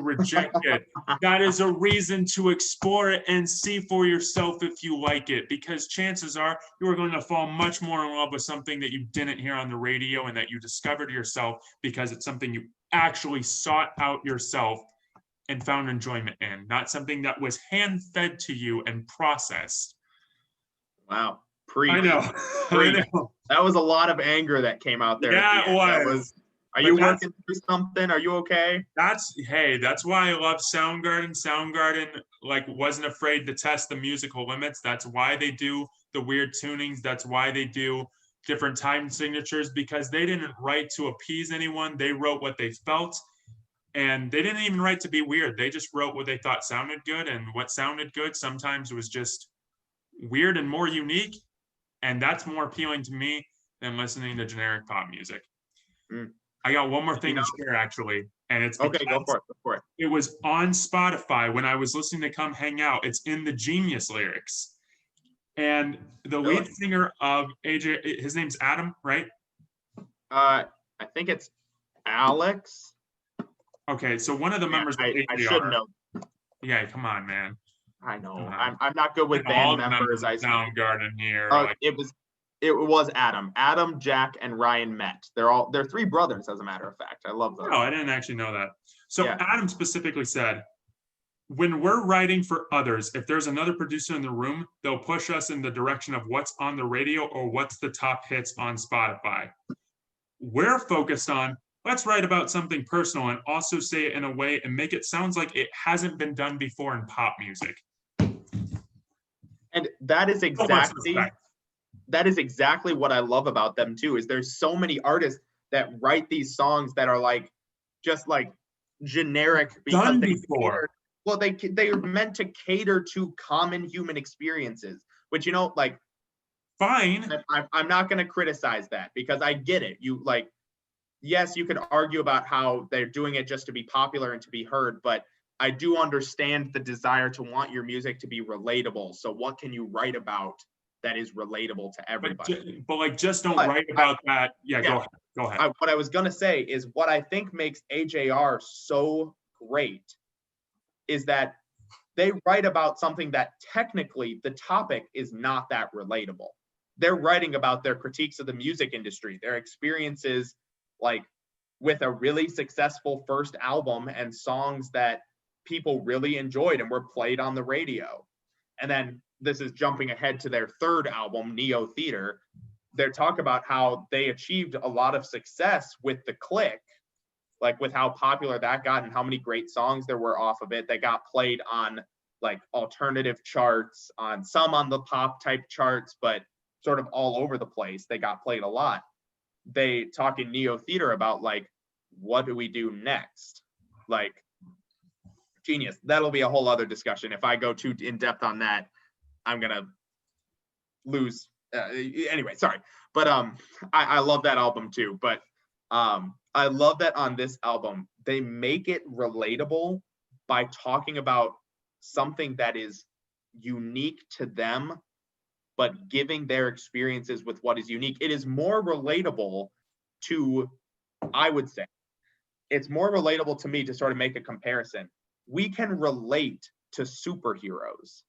reject it. That is a reason to explore it and see for yourself if you like it, because chances are you are going to fall much more in love with something that you didn't hear on the radio and that you discovered yourself because it's something you actually sought out yourself and found enjoyment in, not something that was hand-fed to you and processed. Wow. Preach. I know. Preach. I know. That was a lot of anger that came out there. Yeah, it was. Are you working through something? Are you okay? That's why I love Soundgarden. Soundgarden wasn't afraid to test the musical limits. That's why they do the weird tunings. That's why they do different time signatures, because they didn't write to appease anyone. They wrote what they felt, and they didn't even write to be weird. They just wrote what they thought sounded good, and what sounded good sometimes was just weird and more unique, and that's more appealing to me than listening to generic pop music. I got one more thing to share, actually, and it's okay. Go for it. It was on Spotify when I was listening to "Come Hang Out." It's in the Genius lyrics, and the lead singer of AJ, his name's Adam, right? I think it's Alex. Okay, so one of the members of AJR. I should know. Yeah, come on, man. I know. Uh, I'm not good with all band the members members. of I Soundgarden here are like, it was Adam. Adam, Jack, and Ryan met. They're three brothers, as a matter of fact. I love those. oh, I didn't actually know that. So Yeah. Adam specifically said, when we're writing for others, if there's another producer in the room, they'll push us in the direction of what's on the radio or what's the top hits on Spotify. We're focused on, let's write about something personal and also say it in a way and make it sound like it hasn't been done before in pop music. And that is exactly what I love about them too, is there's so many artists that write these songs that are like just like generic because Done before. They are meant to cater to common human experiences, which, you know, like, fine. I'm not going to criticize that because I get it. You like, yes, you could argue about how they're doing it just to be popular and to be heard, but I do understand the desire to want your music to be relatable. So what can you write about that is relatable to everybody? But like, just don't write about that. Yeah, go ahead. What I was going to say is what I think makes AJR so great is that they write about something that technically the topic is not that relatable. They're writing about their critiques of the music industry, their experiences like with a really successful first album and songs that people really enjoyed and were played on the radio. And then this is jumping ahead to their third album, Neo Theater. They talk about how they achieved a lot of success with The Click, like with how popular that got and how many great songs there were off of it. They got played on like alternative charts, on some on the pop type charts, but sort of all over the place. They got played a lot. They talk in Neo Theater about like, what do we do next? Like, genius. That'll be a whole other discussion. If I go too in depth on that, I'm gonna lose. Anyway, sorry. But I love that album too. But I love that on this album they make it relatable by talking about something that is unique to them, but giving their experiences with what is unique. It is more relatable to, I would say, it's more relatable to me to sort of make a comparison. We can relate to superheroes.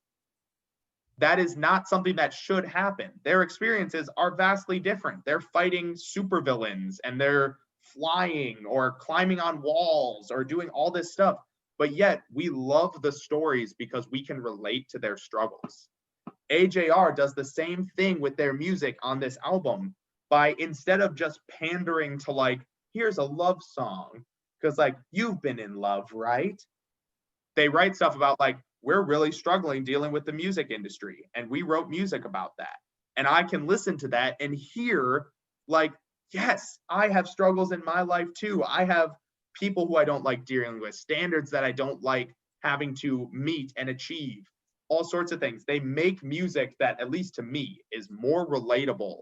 That is not something that should happen. Their experiences are vastly different. They're fighting supervillains and they're flying or climbing on walls or doing all this stuff. But yet we love the stories because we can relate to their struggles. AJR does the same thing with their music on this album by, instead of just pandering to like, here's a love song, because like, you've been in love, right? They write stuff about like, we're really struggling dealing with the music industry and we wrote music about that. And I can listen to that and hear like, yes, I have struggles in my life too. I have people who I don't like dealing with, standards that I don't like having to meet and achieve, all sorts of things. They make music that, at least to me, is more relatable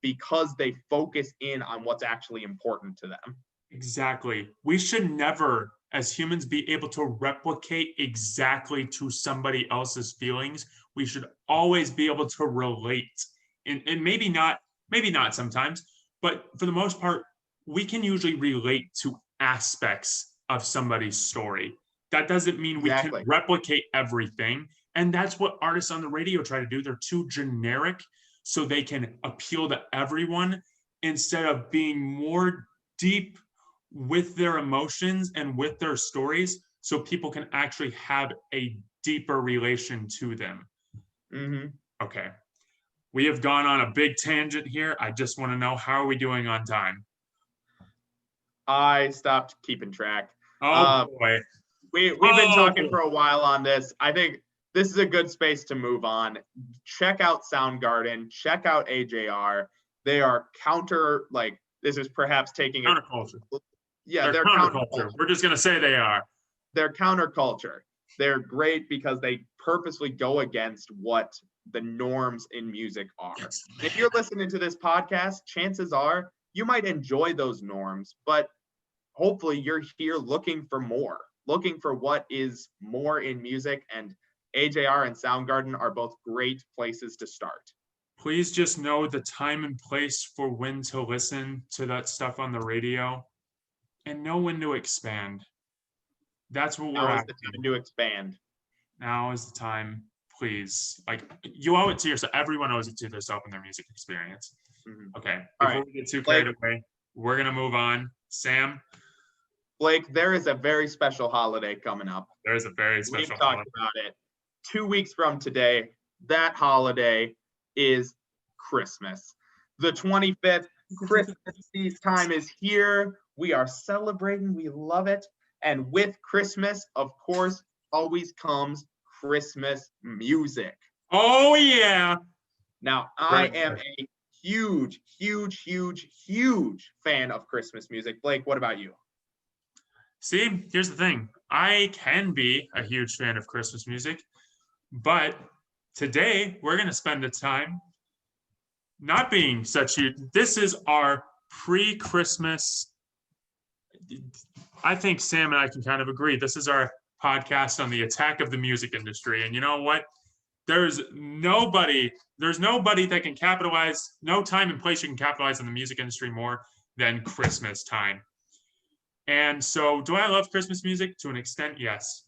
because they focus in on what's actually important to them. Exactly. We should never, as humans, be able to replicate exactly to somebody else's feelings. We should always be able to relate. And maybe not sometimes, but for the most part, we can usually relate to aspects of somebody's story. That doesn't mean we can replicate everything. And that's what artists on the radio try to do. They're too generic so they can appeal to everyone instead of being more deep with their emotions and with their stories so people can actually have a deeper relation to them. Mm-hmm. Okay. We have gone on a big tangent here. I just want to know, how are we doing on time? I stopped keeping track. Oh, boy. We've been talking for a while on this. I think this is a good space to move on. Check out Soundgarden. Check out AJR. They are this is perhaps taking counterculture. Yeah, they're counterculture. We're just going to say they are. They're counterculture. They're great because they purposely go against what the norms in music are. Yes, if you're listening to this podcast, chances are you might enjoy those norms, but hopefully you're here looking for more, looking for what is more in music, and AJR and Soundgarden are both great places to start. Please just know the time and place for when to listen to that stuff on the radio and know when to expand. That's what we're at. Now is the time to expand. now is the time, please. Like, you owe it to yourself. Everyone owes it to themselves in their music experience. Okay, All before right. we get too Blake. carried away, we're gonna move on. Sam, Blake, there is a very special holiday coming up. there is a very We've special talked holiday. about it. 2 weeks from today, that holiday is Christmas. The 25th, Christmas time is here. We are celebrating. We love it. And with Christmas, of course, always comes Christmas music. Oh yeah. Now, I am a huge, huge, huge, huge fan of Christmas music. Blake, what about you? See, here's the thing. I can be a huge fan of Christmas music, but today we're going to spend the time not being such huge. This is our pre-Christmas. I think Sam and I can kind of agree. This is our podcast on the attack of the music industry. And you know what? There's nobody that can capitalize, no time and place you can capitalize on the music industry more than Christmas time. And so, do I love Christmas music? To an extent, yes.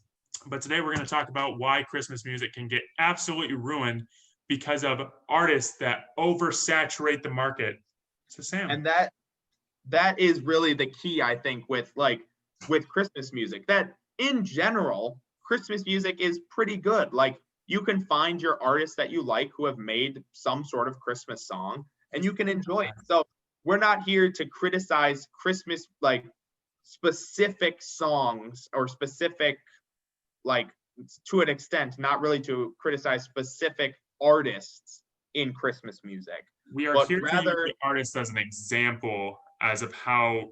But today we're going to talk about why Christmas music can get absolutely ruined because of artists that oversaturate the market. So, Sam. And that is really the key, I think, with Christmas music. That in general, Christmas music is pretty good. Like, you can find your artists that you like who have made some sort of Christmas song, and you can enjoy it. So we're not here to criticize Christmas, like, specific songs or specific, like, to an extent, not really to criticize specific artists in Christmas music. We are here to use the artist as an example as of how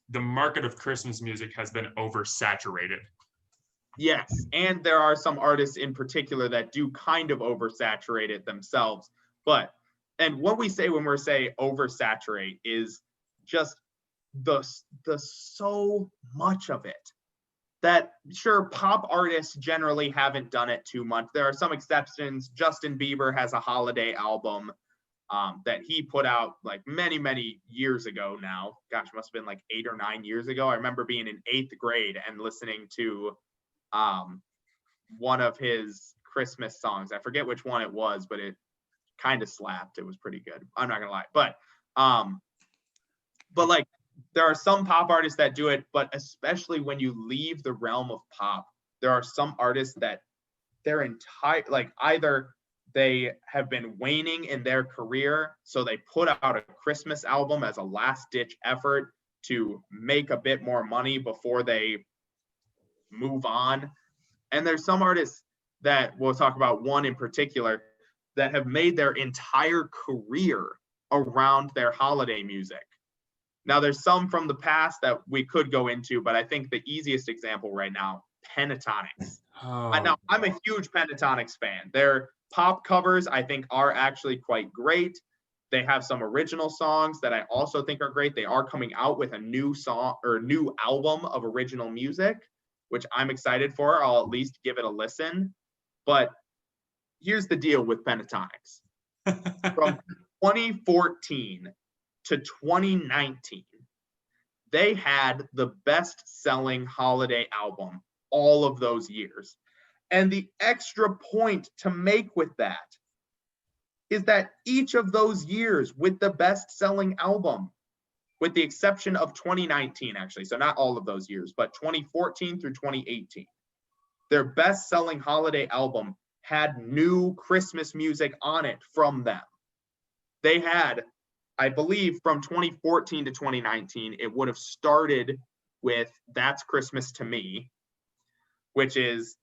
the market of Christmas music has been oversaturated. Yes, and there are some artists in particular that do kind of oversaturate it themselves. And what we say when we're saying oversaturate is just the so much of it that, sure, pop artists generally haven't done it too much. There are some exceptions. Justin Bieber has a holiday album that he put out like many, many years ago now. Gosh, must have been like 8 or 9 years ago. I remember being in 8th grade and listening to one of his Christmas songs. I forget which one it was, but it kind of slapped. It was pretty good. I'm not gonna lie. But like, there are some pop artists that do it, but especially when you leave the realm of pop, there are some artists that their entire, like, either they have been waning in their career, so they put out a Christmas album as a last-ditch effort to make a bit more money before they move on. And there's some artists that we'll talk about, one in particular, that have made their entire career around their holiday music. Now, there's some from the past that we could go into, but I think the easiest example right now, Pentatonics. Now, I'm a huge Pentatonics fan. Their pop covers, I think, are actually quite great. They have some original songs that I also think are great. They are coming out with a new song or new album of original music, which I'm excited for. I'll at least give it a listen. But here's the deal with Pentatonics. From 2014 to 2019, they had the best-selling holiday album all of those years. And the extra point to make with that is that each of those years with the best-selling album, with the exception of 2019, actually, so not all of those years, but 2014 through 2018, their best-selling holiday album had new Christmas music on it from them. They had, I believe, from 2014 to 2019, it would have started with That's Christmas to Me, which is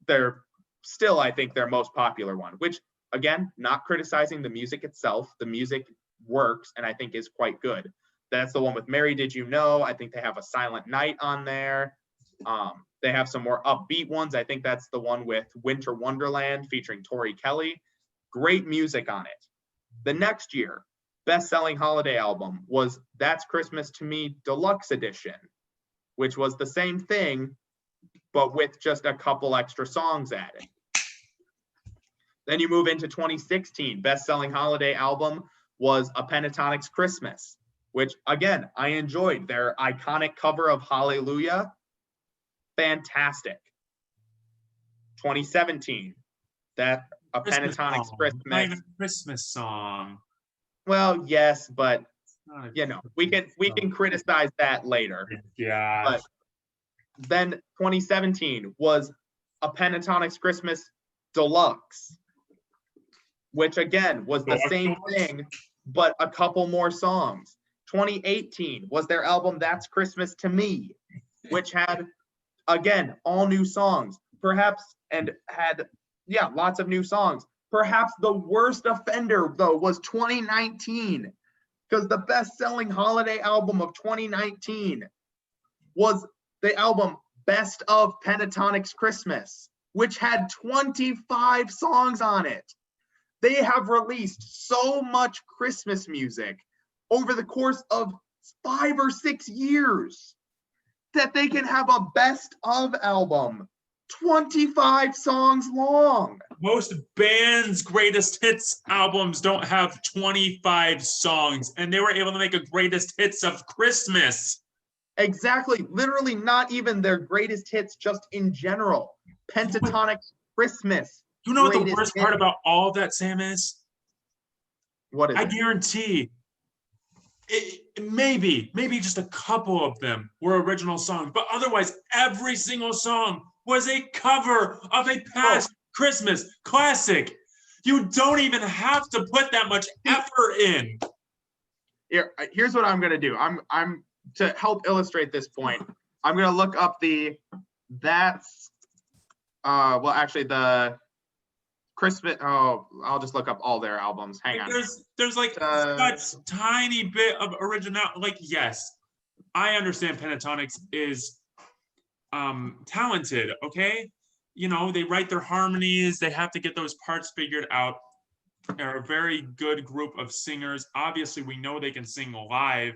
still, I think, their most popular one, which, again, not criticizing the music itself. The music works and I think is quite good. That's the one with Mary Did You Know? I think they have a Silent Night on there. They have some more upbeat ones. I think that's the one with Winter Wonderland featuring Tori Kelly. Great music on it. The next year, best-selling holiday album was That's Christmas to Me Deluxe Edition, which was the same thing, but with just a couple extra songs added. Then you move into 2016. Best-selling holiday album was A Pentatonics Christmas, which, again, I enjoyed. Their iconic cover of Hallelujah, fantastic. 2017, that a Christmas Pentatonix song. It's not even Christmas. a Christmas song. Well, yes, but It's not a we Christmas can song. criticize that later. Yeah. But then 2017 was a Pentatonix Christmas Deluxe, which again was the same thing, but a couple more songs. 2018 was their album That's Christmas to Me, which had, again, all new songs, perhaps, and had, lots of new songs. Perhaps the worst offender, though, was 2019, because the best-selling holiday album of 2019 was the album Best of Pentatonix Christmas, which had 25 songs on it. They have released so much Christmas music over the course of 5 or 6 years that they can have a best of album 25 songs long. Most bands' greatest hits albums don't have 25 songs, and they were able to make a greatest hits of Christmas. Exactly. Literally not even their greatest hits, just in general. Pentatonix Christmas. You know what the worst part about all of that, Sam, is? What is I it? guarantee maybe just a couple of them were original songs, but otherwise every single song was a cover of a past Christmas classic. You don't even have to put that much effort in. Here's what I'm gonna do. I'm to help illustrate this point. I'm gonna look up the Christmas. Oh, I'll just look up all their albums. Hang on. There's like such tiny bit of original. Like, yes, I understand Pentatonix is talented. Okay, you know, they write their harmonies. They have to get those parts figured out. They're a very good group of singers. Obviously, we know they can sing live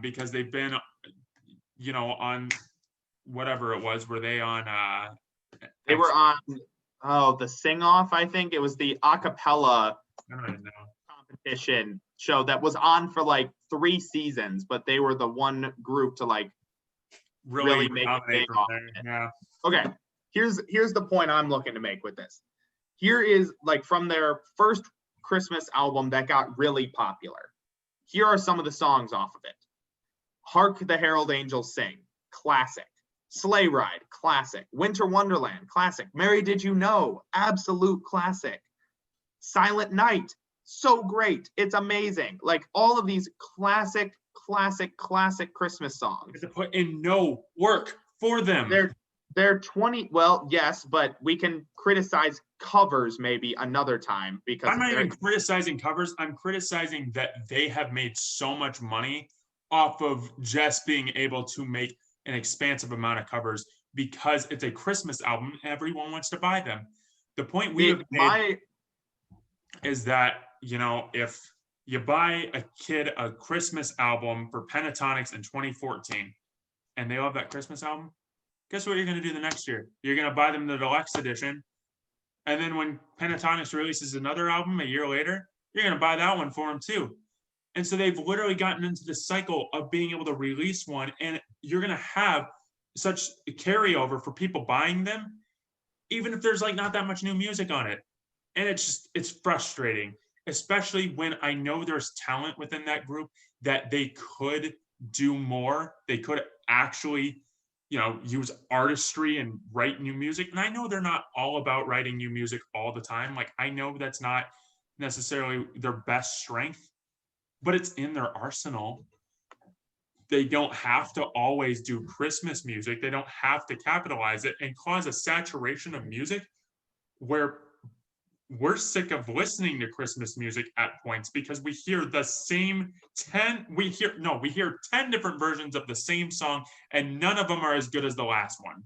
because they've been, you know, on whatever it was. Were they on? They were on. Oh, the Sing Off, I think it was the a cappella competition show that was on for like 3 seasons, but they were the one group to like really make a big off it. Yeah. Okay, here's the point I'm looking to make with this. Here is like from their first Christmas album that got really popular. Here are some of the songs off of it. Hark the Herald Angels Sing, classic. Sleigh Ride, classic. Winter Wonderland, classic. Mary Did You Know, absolute classic. Silent Night, so great. It's amazing. Like all of these classic Christmas songs. To put in no work for them. They're 20, well, yes, but we can criticize covers maybe another time because I'm not even criticizing covers. I'm criticizing that they have made so much money off of just being able to make an expansive amount of covers because it's a Christmas album and everyone wants to buy them. The point we have made is that, you know, if you buy a kid a Christmas album for Pentatonix in 2014 and they love that Christmas album, guess what you're going to do the next year? You're going to buy them the deluxe edition. And then when Pentatonix releases another album a year later, you're going to buy that one for them too. And so they've literally gotten into the cycle of being able to release one, and you're going to have such a carryover for people buying them, even if there's like not that much new music on it. And it's frustrating, especially when I know there's talent within that group that they could do more. They could actually, you know, use artistry and write new music. And I know they're not all about writing new music all the time. Like, I know that's not necessarily their best strength, but it's in their arsenal. They don't have to always do Christmas music. They don't have to capitalize it and cause a saturation of music where we're sick of listening to Christmas music at points because we hear the same 10, we hear 10 different versions of the same song and none of them are as good as the last one.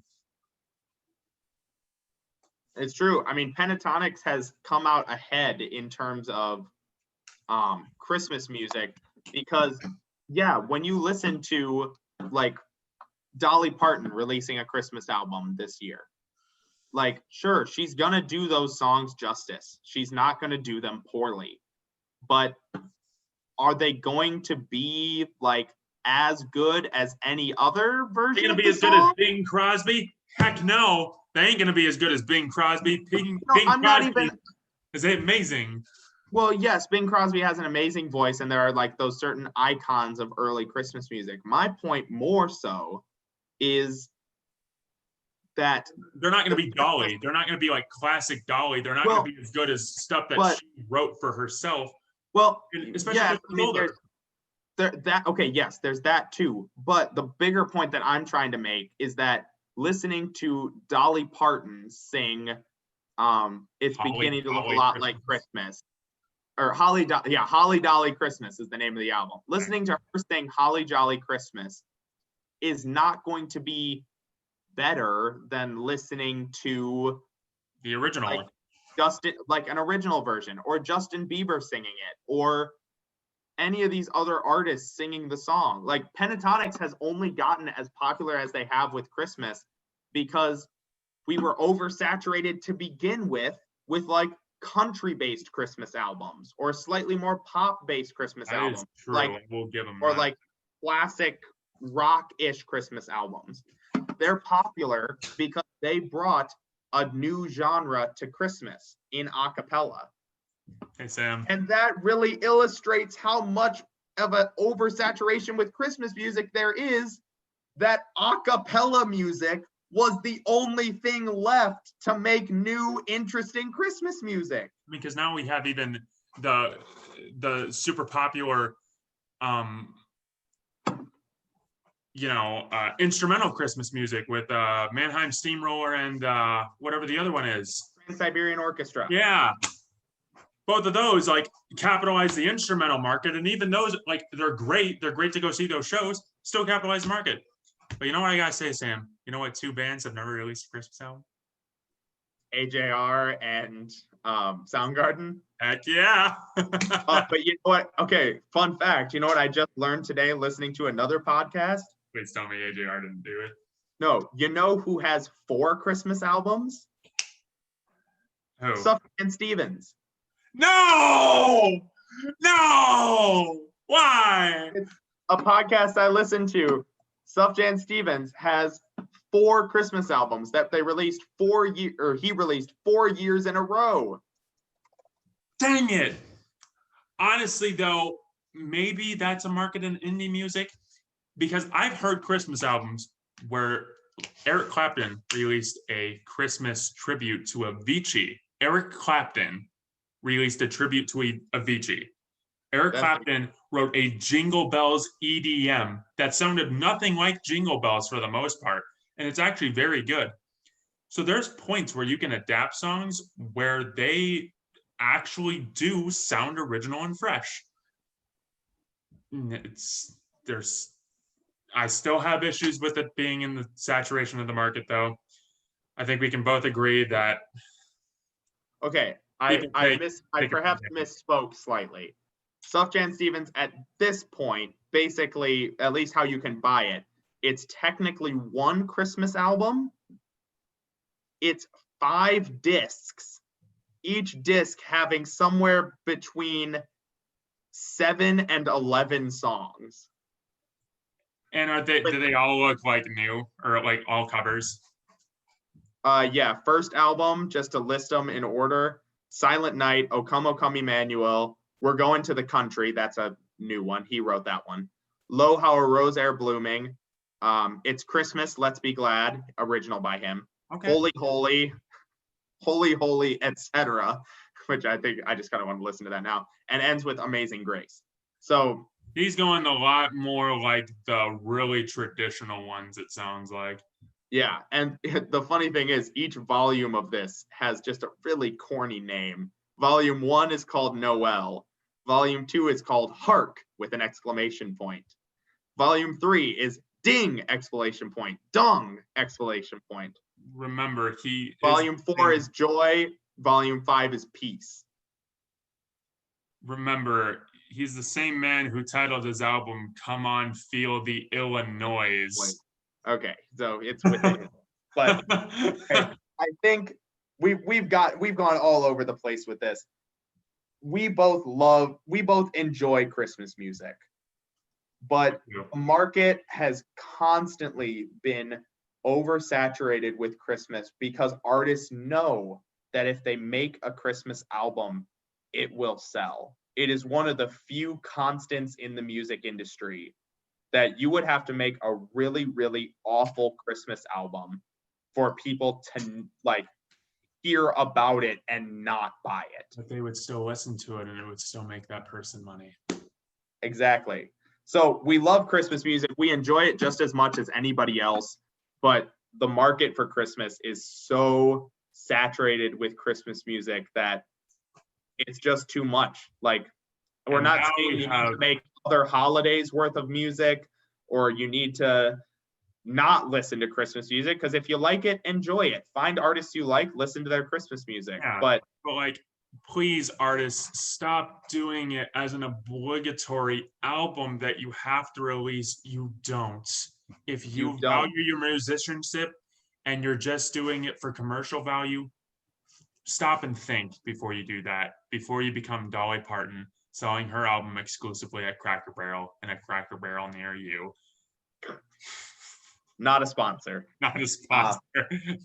It's true. I mean, Pentatonix has come out ahead in terms of Christmas music because, yeah, when you listen to like Dolly Parton releasing a Christmas album this year, like, sure, she's gonna do those songs justice. She's not gonna do them poorly, but are they going to be like as good as any other version? They're gonna be as good as Bing Crosby? Heck no. They ain't gonna be as good as Bing Crosby. Bing I'm not Crosby even. is amazing. Well, yes, Bing Crosby has an amazing voice, and there are like those certain icons of early Christmas music. My point more so is that They're not going to be Dolly. Christmas, They're not going to be like classic Dolly. They're not well, going to be as good as stuff that but she wrote for herself, well, especially yeah, because I mean, older. yes, there's that too. But the bigger point that I'm trying to make is that listening to Dolly Parton sing, it's beginning to look a lot like Christmas. Or Holly Dolly Christmas is the name of the album. Listening to her sing Holly Jolly Christmas is not going to be better than listening to The original. like an original version, or Justin Bieber singing it, or any of these other artists singing the song. Like Pentatonics has only gotten as popular as they have with Christmas because we were oversaturated to begin with like country-based Christmas albums or slightly more pop-based Christmas albums. True. Like we'll give them or that. like classic rock-ish Christmas albums. They're popular because they brought a new genre to Christmas in a cappella. Hey, Sam. And that really illustrates how much of an oversaturation with Christmas music there is, that a cappella music was the only thing left to make new, interesting Christmas music. Because now we have even the super popular instrumental Christmas music with Mannheim Steamroller and whatever the other one is. Trans-Siberian Orchestra. Yeah. Both of those like capitalize the instrumental market, and even those like they're great to go see those shows, still capitalize the market. But you know what I gotta say, Sam? You know what 2 bands have never released a Christmas album? AJR and Soundgarden. Heck yeah. But you know what? Okay, fun fact. You know what I just learned today listening to another podcast? Please tell me AJR didn't do it. No, you know who has 4 Christmas albums? Who? Sufjan Stevens. No! Why? It's a podcast I listen to. Sufjan Stevens has 4 Christmas albums that they released 4 years, or he released 4 years in a row. Dang it. Honestly, though, maybe that's a market in indie music, because I've heard Christmas albums where Eric Clapton released a Christmas tribute to Avicii. Eric Clapton released a tribute to Avicii. Eric Clapton wrote a Jingle Bells EDM that sounded nothing like Jingle Bells for the most part, and it's actually very good. So there's points where you can adapt songs where they actually do sound original and fresh. I still have issues with it being in the saturation of the market, though. I think we can both agree that. Okay, I perhaps misspoke slightly. Sufjan Stevens at this point, basically, at least how you can buy it, it's technically 1 Christmas album. It's 5 discs, each disc having somewhere between 7 and 11 songs. And do they all look like new or like all covers? Yeah, first album, just to list them in order: Silent Night, O Come, O Come Emmanuel, We're Going to the Country, that's a new one, he wrote that one. Lo, How a Rose Ere Blooming, It's Christmas, Let's Be Glad, original by him. Okay. Holy, Holy, Holy, Holy, etc., which I think I just kind of want to listen to that now, and ends with Amazing Grace. So he's going a lot more like the really traditional ones, it sounds like. Yeah, and the funny thing is each volume of this has just a really corny name. Volume 1 is called Noel. Volume 2 is called Hark with an exclamation point. Volume 3 is Ding! Exclamation point. Dung! Exclamation point. Remember, Volume 4 is Joy. Volume 5 is Peace. Remember, he's the same man who titled his album "Come On, Feel the Illinois." Okay, so it's within. But I think we've gone all over the place with this. We both enjoy Christmas music, but the market has constantly been oversaturated with Christmas because artists know that if they make a Christmas album, it will sell. It is one of the few constants in the music industry that you would have to make a really, really awful Christmas album for people to like hear about it and not buy it. But they would still listen to it and it would still make that person money. Exactly. So we love Christmas music. We enjoy it just as much as anybody else, but the market for Christmas is so saturated with Christmas music that it's just too much. Like, we're And not now saying we you need have- to make other holidays worth of music, or you need to not listen to Christmas music, because if you like it, enjoy it. Find artists you like, listen to their Christmas music. Yeah. But like, please, artists, stop doing it as an obligatory album that you have to release. You don't. If you don't. value your musicianship and you're just doing it for commercial value, stop and think before you do that, before you become Dolly Parton selling her album exclusively at Cracker Barrel and a Cracker Barrel near you. not a sponsor. Not a sponsor.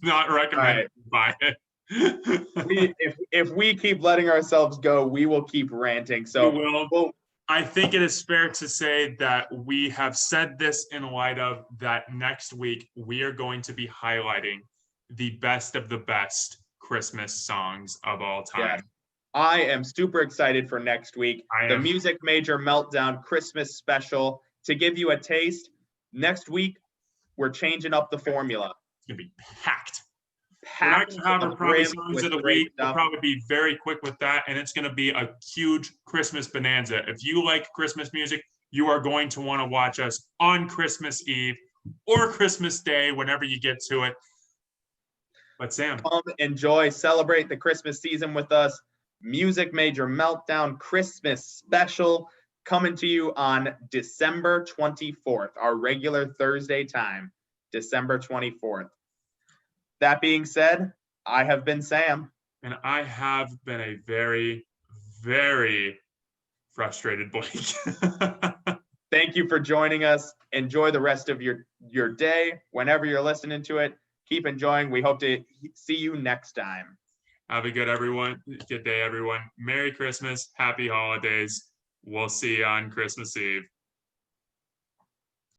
Not recommended to buy it. If we keep letting ourselves go, we will keep ranting. So We will. I think it is fair to say that we have said this in light of that next week we are going to be highlighting the best of the best Christmas songs of all time. Yes. I am super excited for next week. The Music Major Meltdown Christmas special. To give you a taste, next week we're changing up the formula. It's gonna be packed. We're not going to have our probably songs of the week. We'll probably be very quick with that, and it's going to be a huge Christmas bonanza. If you like Christmas music, you are going to want to watch us on Christmas Eve or Christmas Day, whenever you get to it. But Sam, come enjoy, celebrate the Christmas season with us. Music Major Meltdown Christmas special coming to you on December 24th, our regular Thursday time, December 24th. That being said, I have been Sam. And I have been a very, very frustrated Blake. Thank you for joining us. Enjoy the rest of your day. Whenever you're listening to it, keep enjoying. We hope to see you next time. Have a good day, everyone. Merry Christmas. Happy holidays. We'll see you on Christmas Eve.